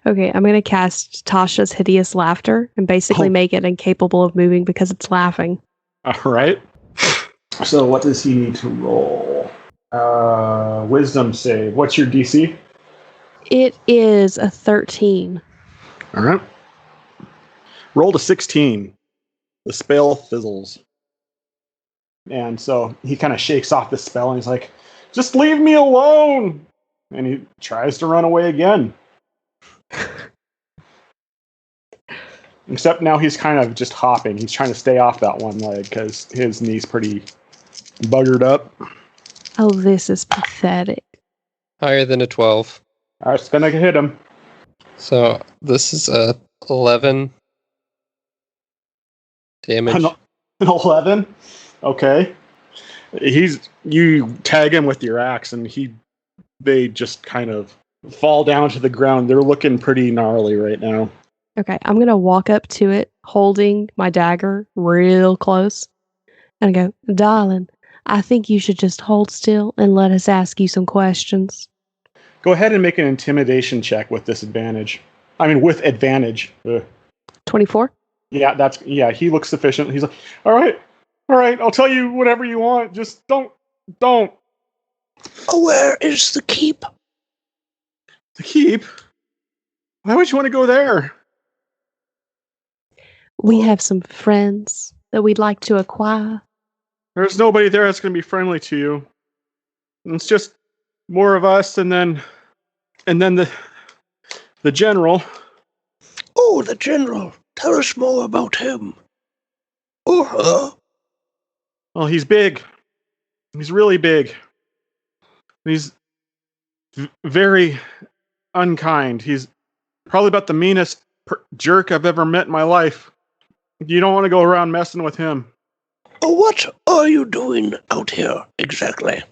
Okay, I'm going to cast Tasha's Hideous Laughter and basically make it incapable of moving because it's laughing. All right. So what does he need to roll? Wisdom save. What's your DC? It is a 13. All right. Rolled a 16. The spell fizzles. And so he kind of shakes off the spell and he's like, just leave me alone. And he tries to run away again. Except now he's kind of just hopping. He's trying to stay off that one leg because his knee's pretty buggered up. Oh, this is pathetic. Higher than a 12. All right, it's going to hit him. So this is a 11 damage. An 11? Okay. You tag him with your axe and they just kind of fall down to the ground. They're looking pretty gnarly right now. Okay, I'm going to walk up to it holding my dagger real close and go, darling, I think you should just hold still and let us ask you some questions. Go ahead and make an intimidation check with disadvantage. With advantage. Ugh. 24? Yeah, he looks sufficient. He's like, all right, I'll tell you whatever you want. Just don't. Where is the keep? The keep? Why would you want to go there? We have some friends that we'd like to acquire. There's nobody there that's going to be friendly to you. It's just more of us, and then the general. Oh, the general. Tell us more about him. Or her. Well, he's big. He's really big. He's very unkind. He's probably about the meanest jerk I've ever met in my life. You don't want to go around messing with him. What are you doing out here exactly?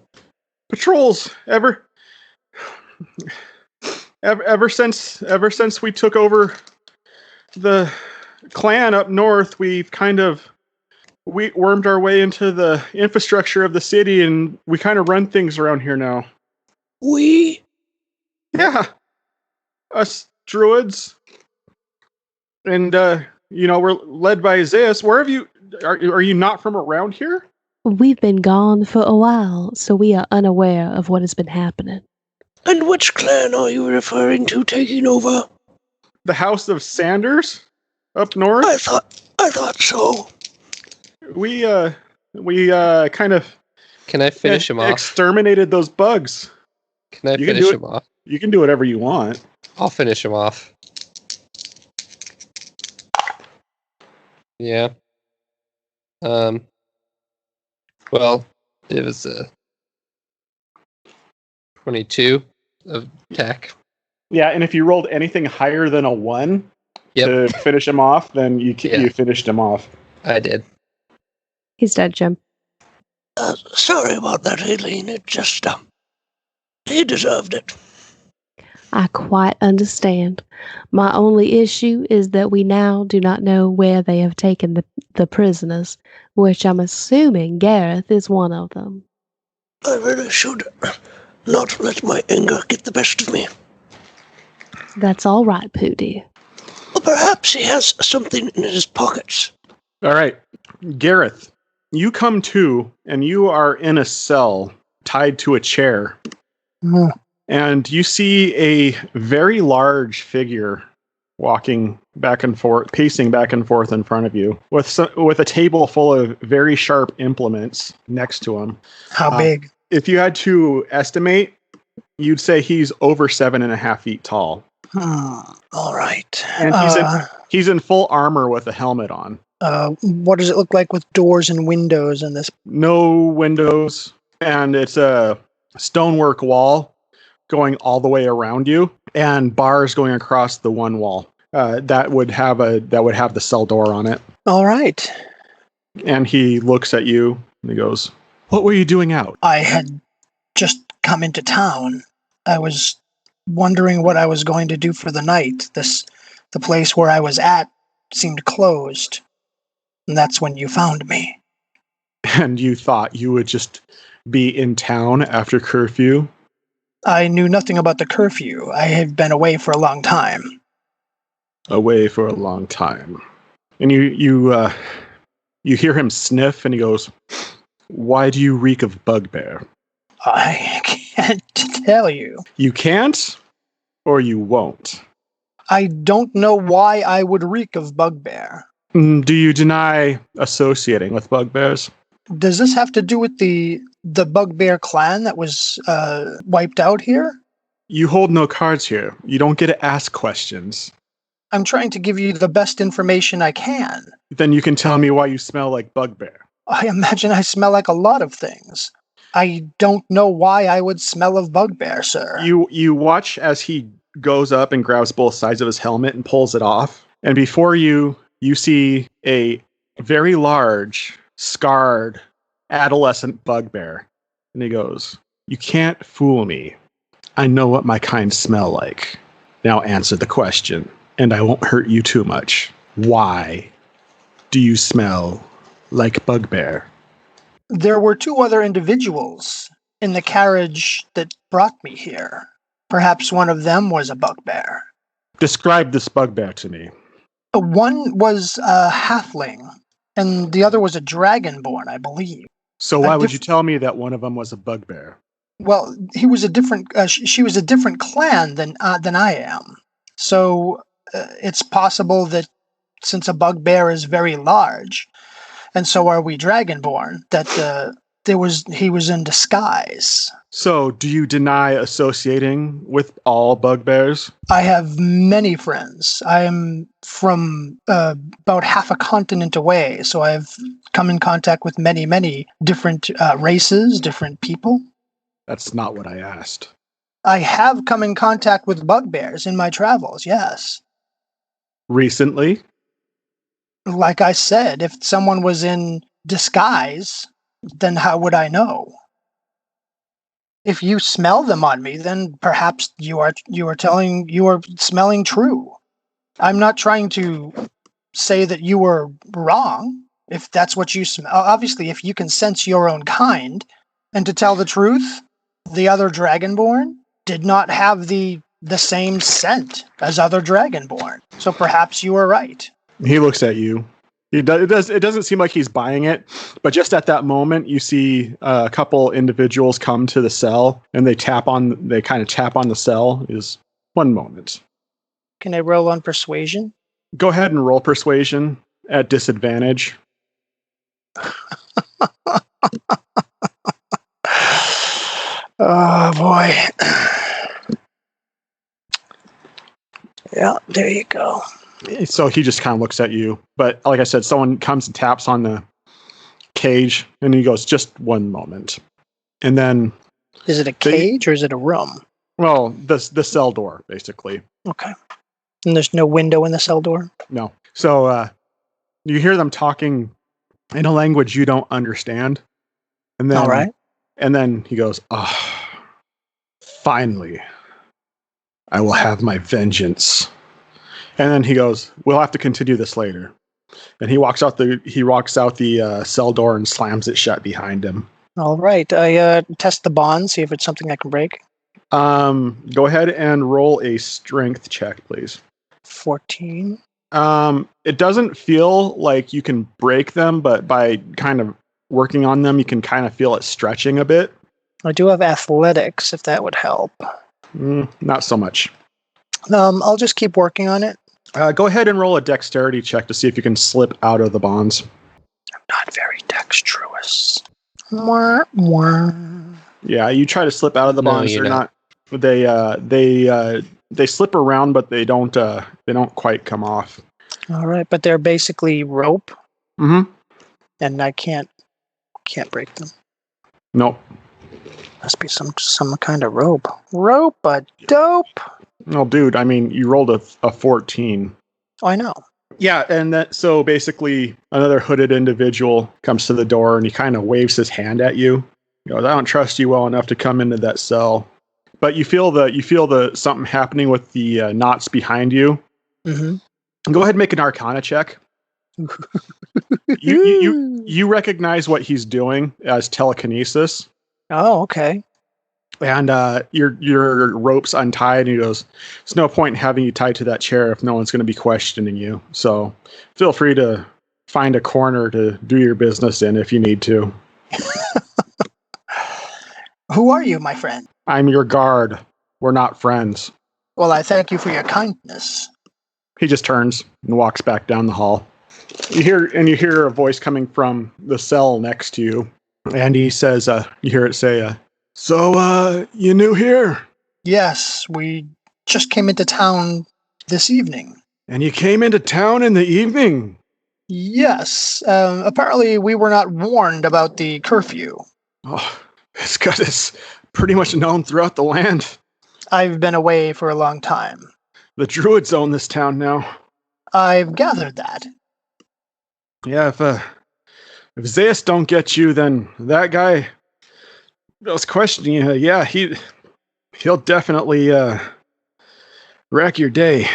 Patrols. Ever since we took over the clan up north, we wormed our way into the infrastructure of the city, and we kind of run things around here now. We? Yeah. Us druids. And, we're led by Zeus. Where have you... Are you not from around here? We've been gone for a while, so we are unaware of what has been happening. And which clan are you referring to taking over? The House of Sanders? Up north? I thought so. We kind of Can I finish him off? exterminated those bugs. Can I You can finish do him off? You can do whatever you want. I'll finish him off. Yeah. Well, it was a 22 of attack. Yeah, and if you rolled anything higher than a 1 Yep. to finish him off, then you finished him off. I did. He's dead, Jim. Sorry about that, Aileen. It just, he deserved it. I quite understand. My only issue is that we now do not know where they have taken the prisoners, which I'm assuming Gheroth is one of them. I really should not let my anger get the best of me. That's all right, Pooty. Or perhaps he has something in his pockets. All right, Gheroth, you come to, and you are in a cell tied to a chair. Mm. And you see a very large figure walking back and forth, pacing back and forth in front of you, with a table full of very sharp implements next to him. How big? If you had to estimate, you'd say he's over 7.5 feet tall. All right. And he's in full armor with a helmet on. What does it look like with doors and windows in this? No windows, and it's a stonework wall going all the way around you, and bars going across the one wall. That would have the cell door on it. All right. And he looks at you and he goes, "What were you doing out?" I had just come into town. I was wondering what I was going to do for the night. The place where I was at seemed closed. And that's when you found me. And you thought you would just be in town after curfew? I knew nothing about the curfew. I had been away for a long time. Away for a long time. And you hear him sniff and he goes, "Why do you reek of Bugbear?" I can't tell you. You can't, or you won't? I don't know why I would reek of Bugbear. Do you deny associating with bugbears? Does this have to do with the Bugbear clan that was wiped out here? You hold no cards here. You don't get to ask questions. I'm trying to give you the best information I can. Then you can tell me why you smell like Bugbear. I imagine I smell like a lot of things. I don't know why I would smell of Bugbear, sir. You watch as he goes up and grabs both sides of his helmet and pulls it off. And before you see a very large, scarred, adolescent Bugbear. And he goes, "You can't fool me. I know what my kind smell like. Now answer the question, and I won't hurt you too much. Why do you smell like Bugbear?" There were 2 other individuals in the carriage that brought me here. Perhaps one of them was a Bugbear. Describe this Bugbear to me. One was a halfling, and the other was a dragonborn, I believe. So why would you tell me that one of them was a Bugbear? Well, he was a different. She was a different clan than I am. So it's possible that since a Bugbear is very large, and so are we dragonborn, that he was in disguise. So, do you deny associating with all bugbears? I have many friends. I am from about half a continent away, so I've come in contact with many, many different races, different people. That's not what I asked. I have come in contact with bugbears in my travels, yes. Recently? Like I said, if someone was in disguise, then how would I know? If you smell them on me, then perhaps you are smelling true. I'm not trying to say that you were wrong. If that's what you smell, obviously, if you can sense your own kind, and to tell the truth, the other Dragonborn did not have the same scent as other Dragonborn. So perhaps you are right. He looks at you. It doesn't seem like he's buying it, but just at that moment, you see a couple individuals come to the cell, and they kind of tap on the cell. Is one moment. Can I roll on persuasion? Go ahead and roll persuasion. at disadvantage. Oh boy. Yeah, there you go. So he just kind of looks at you. But like I said, someone comes and taps on the cage, and he goes, "Just one moment." And then, Is it a cage or is it a room? well, the cell door, basically. Okay. And there's no window in the cell door? No. So you hear them talking in a language you don't understand. And then, all right. And then he goes, finally, I will have my vengeance. And then he goes, we'll have to continue this later. And he walks out the cell door and slams it shut behind him. All right. I test the bond, see if it's something I can break. Go ahead and roll a strength check, please. 14. It doesn't feel like you can break them, but by kind of working on them, you can kind of feel it stretching a bit. I do have athletics, if that would help. Not so much. I'll just keep working on it. Go ahead and roll a dexterity check to see if you can slip out of the bonds. I'm not very dexterous. Mwah, mwah. Yeah, you try to slip out of the No, bonds. you're They're not. They slip around, but they don't quite come off. All right, but they're basically rope, Mm-hmm. and I can't break them. Nope. Must be some kind of rope. Rope a dope. Oh, dude, I mean, you rolled a 14. Oh, I know. Yeah, and so basically another hooded individual comes to the door and he kind of waves his hand at you. He goes, I don't trust you well enough to come into that cell. But you feel the something happening with the knots behind you. Mm-hmm. Go ahead and make an Arcana check. You recognize what he's doing as telekinesis. Oh, okay. And your rope's untied, and he goes, there's no point in having you tied to that chair if no one's going to be questioning you. So feel free to find a corner to do your business in if you need to. Who are you, my friend? I'm your guard. We're not friends. Well, I thank you for your kindness. He just turns and walks back down the hall. You hear a voice coming from the cell next to you, and he says, you hear it say, so, you new here? Yes, we just came into town this evening. And you came into town in the evening? Yes. Apparently we were not warned about the curfew. Oh, this gut is pretty much known throughout the land. I've been away for a long time. The druids own this town now. I've gathered that. Yeah, if Zeus don't get you, then that guy that was questioning you, yeah, he'll definitely wreck your day.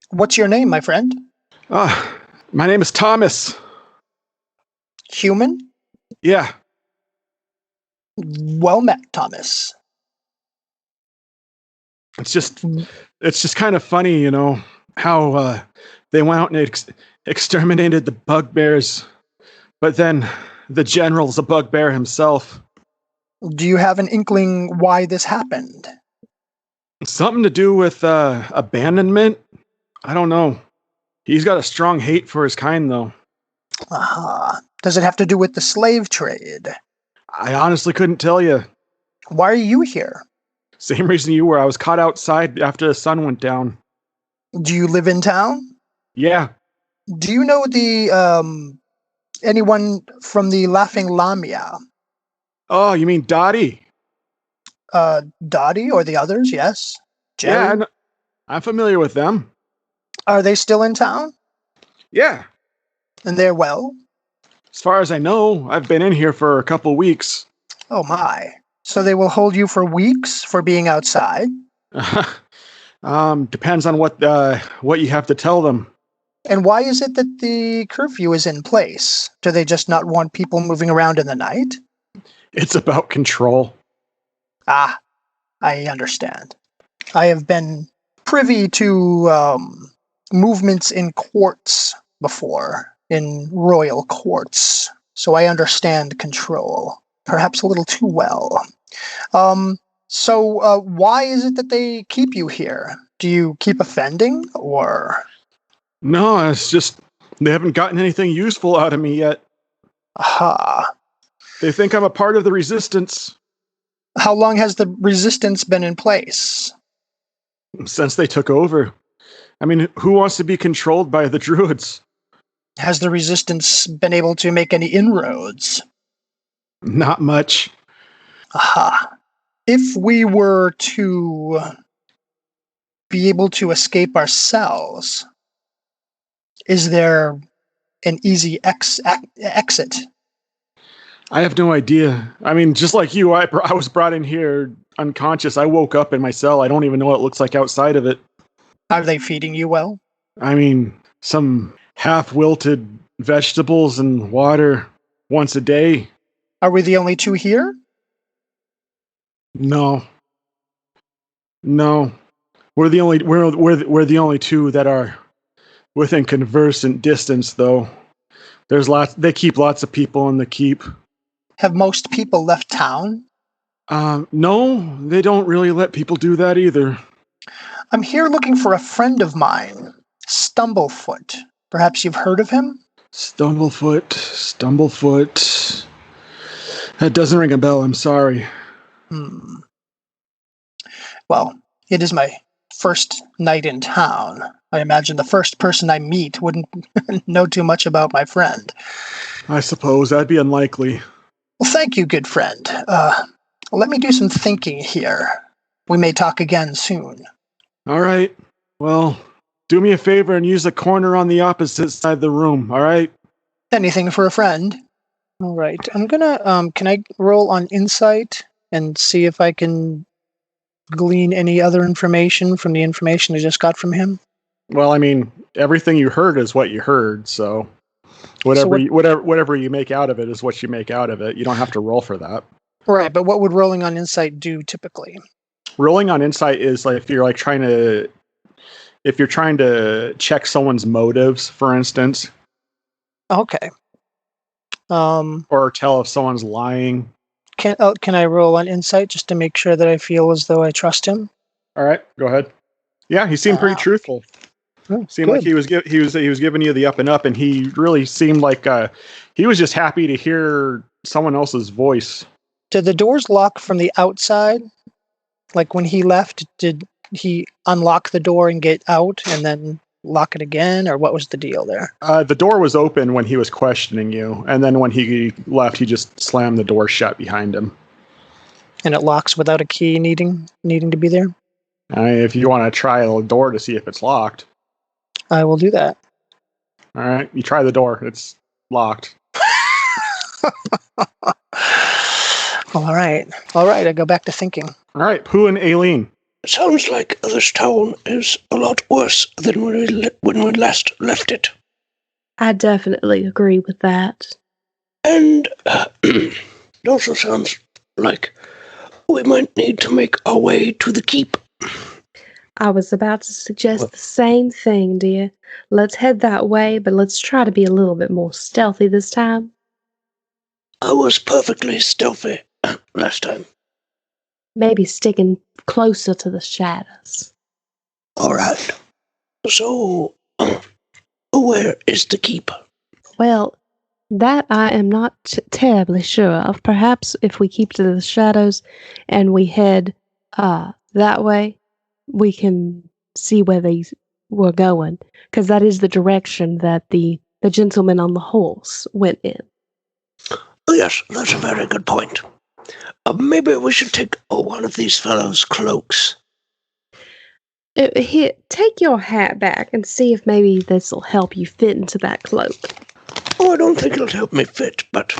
What's your name, my friend? My name is Thomas. Human? Yeah. Well met, Thomas. It's just kind of funny, you know, how they went out and exterminated the bugbears, but then the general's a bugbear himself. Do you have an inkling why this happened? Something to do with abandonment? I don't know. He's got a strong hate for his kind, though. Aha. Does it have to do with the slave trade? I honestly couldn't tell you. Why are you here? Same reason you were. I was caught outside after the sun went down. Do you live in town? Yeah. Do you know the anyone from the Laughing Lamia? Oh, you mean Dottie? Dottie or the others? Yes. Jerry? Yeah, I'm familiar with them. Are they still in town? Yeah. And they're well? As far as I know, I've been in here for a couple weeks. Oh my. So they will hold you for weeks for being outside? Depends on what you have to tell them. And why is it that the curfew is in place? Do they just not want people moving around in the night? It's about control. Ah, I understand. I have been privy to movements in courts before, in royal courts, so I understand control, perhaps a little too well. So why is it that they keep you here? Do you keep offending, or? No, it's just They haven't gotten anything useful out of me yet. Aha. They think I'm a part of the resistance. How long has the resistance been in place? Since they took over. I mean, who wants to be controlled by the druids? Has the resistance been able to make any inroads? Not much. Aha. If we were to be able to escape ourselves, is there an easy exit? I have no idea. I mean, just like you, I was brought in here unconscious. I woke up in my cell. I don't even know what it looks like outside of it. Are they feeding you well? I mean, some half-wilted vegetables and water once a day. Are we the only two here? No. We're the only two that are within conversant distance, though. There's lots. They keep lots of people in the keep. Have most people left town? No, they don't really let people do that either. I'm here looking for a friend of mine, Stumblefoot. Perhaps you've heard of him? Stumblefoot. That doesn't ring a bell, I'm sorry. Well, it is my first night in town. I imagine the first person I meet wouldn't know too much about my friend. I suppose that'd be unlikely. Well, thank you, good friend. Let me do some thinking here. We may talk again soon. All right. Well, do me a favor and use the corner on the opposite side of the room, all right? Anything for a friend. All right. I'm gonna, can I roll on insight and see if I can glean any other information from the information I just got from him? Well, I mean, everything you heard is what you heard, so whatever you make out of it is what you make out of it. You don't have to roll for that. Right, but what would rolling on insight do typically? Rolling on insight is like if you're trying to check someone's motives, for instance. Okay. Or tell if someone's lying. Can I roll on insight just to make sure that I feel as though I trust him? All right, go ahead. Yeah, he seemed pretty truthful. Seemed like he was giving you the up and up, and he really seemed like he was just happy to hear someone else's voice. Did the doors lock from the outside? Like when he left, did he unlock the door and get out and then lock it again, or what was the deal there? The door was open when he was questioning you, and then when he left, he just slammed the door shut behind him. And it locks without a key needing to be there? If you want to try the door to see if it's locked. I will do that. All right, you try the door. It's locked. All right. I go back to thinking. All right, Pooh and Aileen. Sounds like this town is a lot worse than when we last left it. I definitely agree with that. And it also sounds like we might need to make our way to the keep. I was about to suggest the same thing, dear. Let's head that way, but let's try to be a little bit more stealthy this time. I was perfectly stealthy last time. Maybe sticking closer to the shadows. All right. So, where is the keep? Well, that I am not terribly sure of. Perhaps if we keep to the shadows and we head that way, we can see where they were going, because that is the direction that the gentleman on the horse went in. Oh, yes, that's a very good point. Maybe we should take one of these fellows' cloaks. Here, take your hat back and see if maybe this will help you fit into that cloak. Oh, I don't think it'll help me fit, but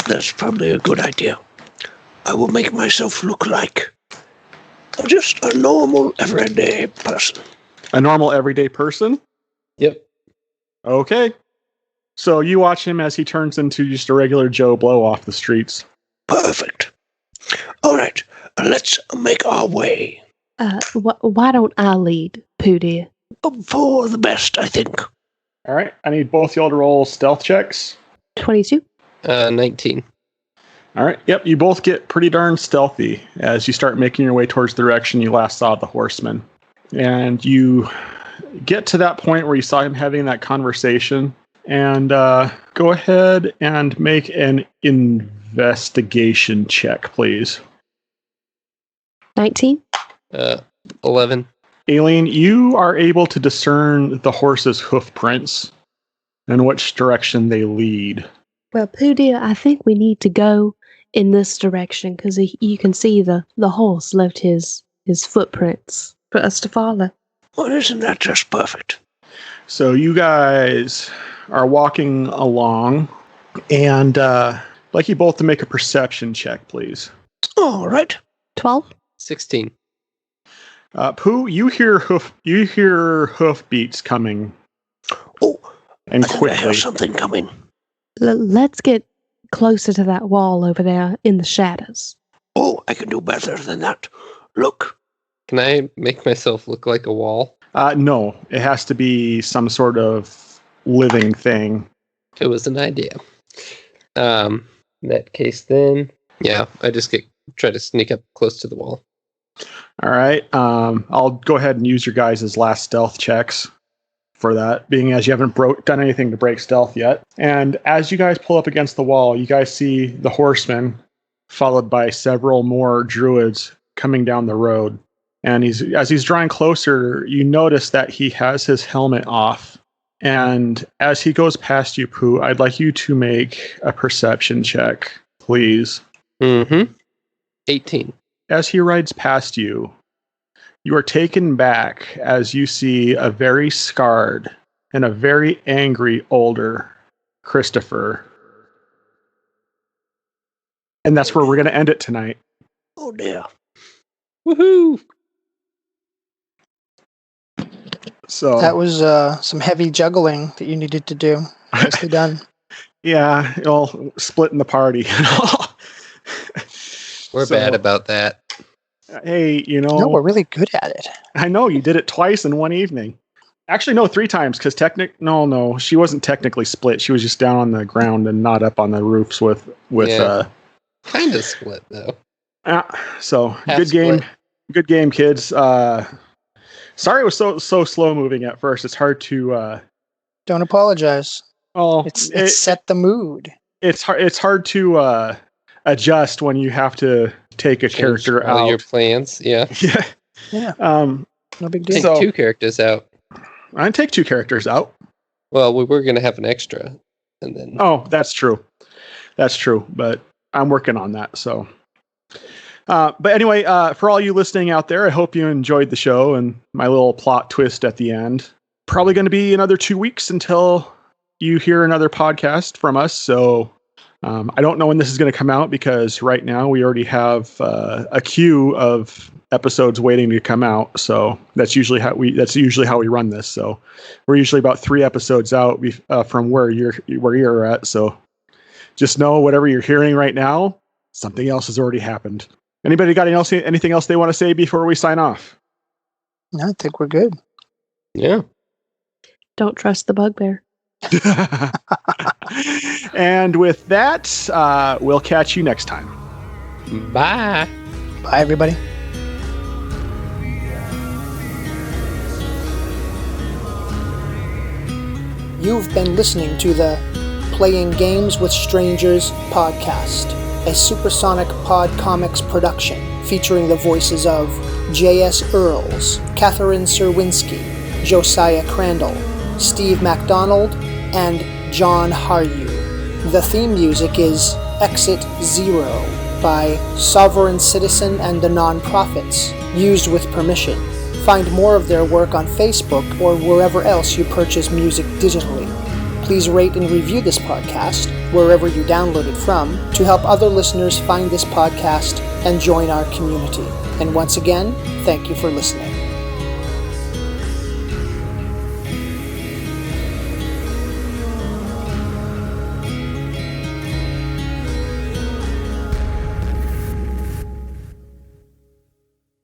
that's probably a good idea. I will make myself look like just a normal, everyday person. A normal, everyday person? Yep. Okay. So you watch him as he turns into just a regular Joe Blow off the streets. Perfect. All right, let's make our way. Why don't I lead, Pooh dear? For the best, I think. All right, I need both y'all to roll stealth checks. 22. 19. All right, yep, you both get pretty darn stealthy as you start making your way towards the direction you last saw the horseman. And you get to that point where you saw him having that conversation, and go ahead and make an investigation check, please. 19? 11. Aileen, you are able to discern the horse's hoof prints and which direction they lead. Well, Pooh dear, I think we need to go in this direction because you can see the horse left his footprints for us to follow. Well, isn't that just perfect? So you guys are walking along, and like you both to make a perception check, please. All right. 12? 16. Pooh, you hear hoof beats coming. Oh, and I think I quickly. have something coming. Let's get closer to that wall over there in the shadows. Oh, I can do better than that. Look. Can I make myself look like a wall? No, it has to be some sort of living thing. It was an idea. In that case, then, yeah, I just try to sneak up close to the wall. All right. I'll go ahead and use your guys' last stealth checks for that, being as you haven't done anything to break stealth yet. And as you guys pull up against the wall, you guys see the horseman, followed by several more druids coming down the road. And as he's drawing closer, you notice that he has his helmet off. And as he goes past you, Pooh, I'd like you to make a perception check, please. 18. As he rides past you, you are taken back as you see a very scarred and a very angry older Christopher. And that's where we're going to end it tonight. Oh, dear. Woohoo! So That was some heavy juggling that you needed to do. Nicely done. yeah, all splitting the party. We're bad about that. Hey, No, we're really good at it. I know you did it twice in one evening. Actually, no, 3 times because no, she wasn't technically split. She was just down on the ground and not up on the roofs with. Yeah. Kind of split though. So Half good game, split. good game, kids. Sorry it was so slow moving at first. It's hard to. Don't apologize. Oh, It set the mood. It's hard to adjust when you have to take a character Change all out. your plans, yeah. Yeah. Yeah. No big deal. Take So- 2 characters out. I take 2 characters out. Well, we were going to have an extra, and then Oh, that's true. That's true. But I'm working on that. So, but anyway, for all you listening out there, I hope you enjoyed the show and my little plot twist at the end. Probably going to be another 2 weeks until you hear another podcast from us. So I don't know when this is going to come out because right now we already have a queue of episodes waiting to come out. So that's usually how we run this. So we're usually about 3 episodes out from where you're at. So just know whatever you're hearing right now, something else has already happened. Anybody got anything else they want to say before we sign off? No, I think we're good. yeah. Don't trust the bugbear. And with that, we'll catch you next time. Bye. Bye, everybody. You've been listening to the Playing Games with Strangers podcast, a Supersonic Pod Comics production featuring the voices of J.S. Earls, Catherine Serwinski, Josiah Crandall, Steve MacDonald, and John Haryu. The theme music is Exit Zero by Sovereign Citizen and the Nonprofits, used with permission. Find more of their work on Facebook or wherever else you purchase music digitally. Please rate and review this podcast, wherever you download it from, to help other listeners find this podcast and join our community. And once again, thank you for listening.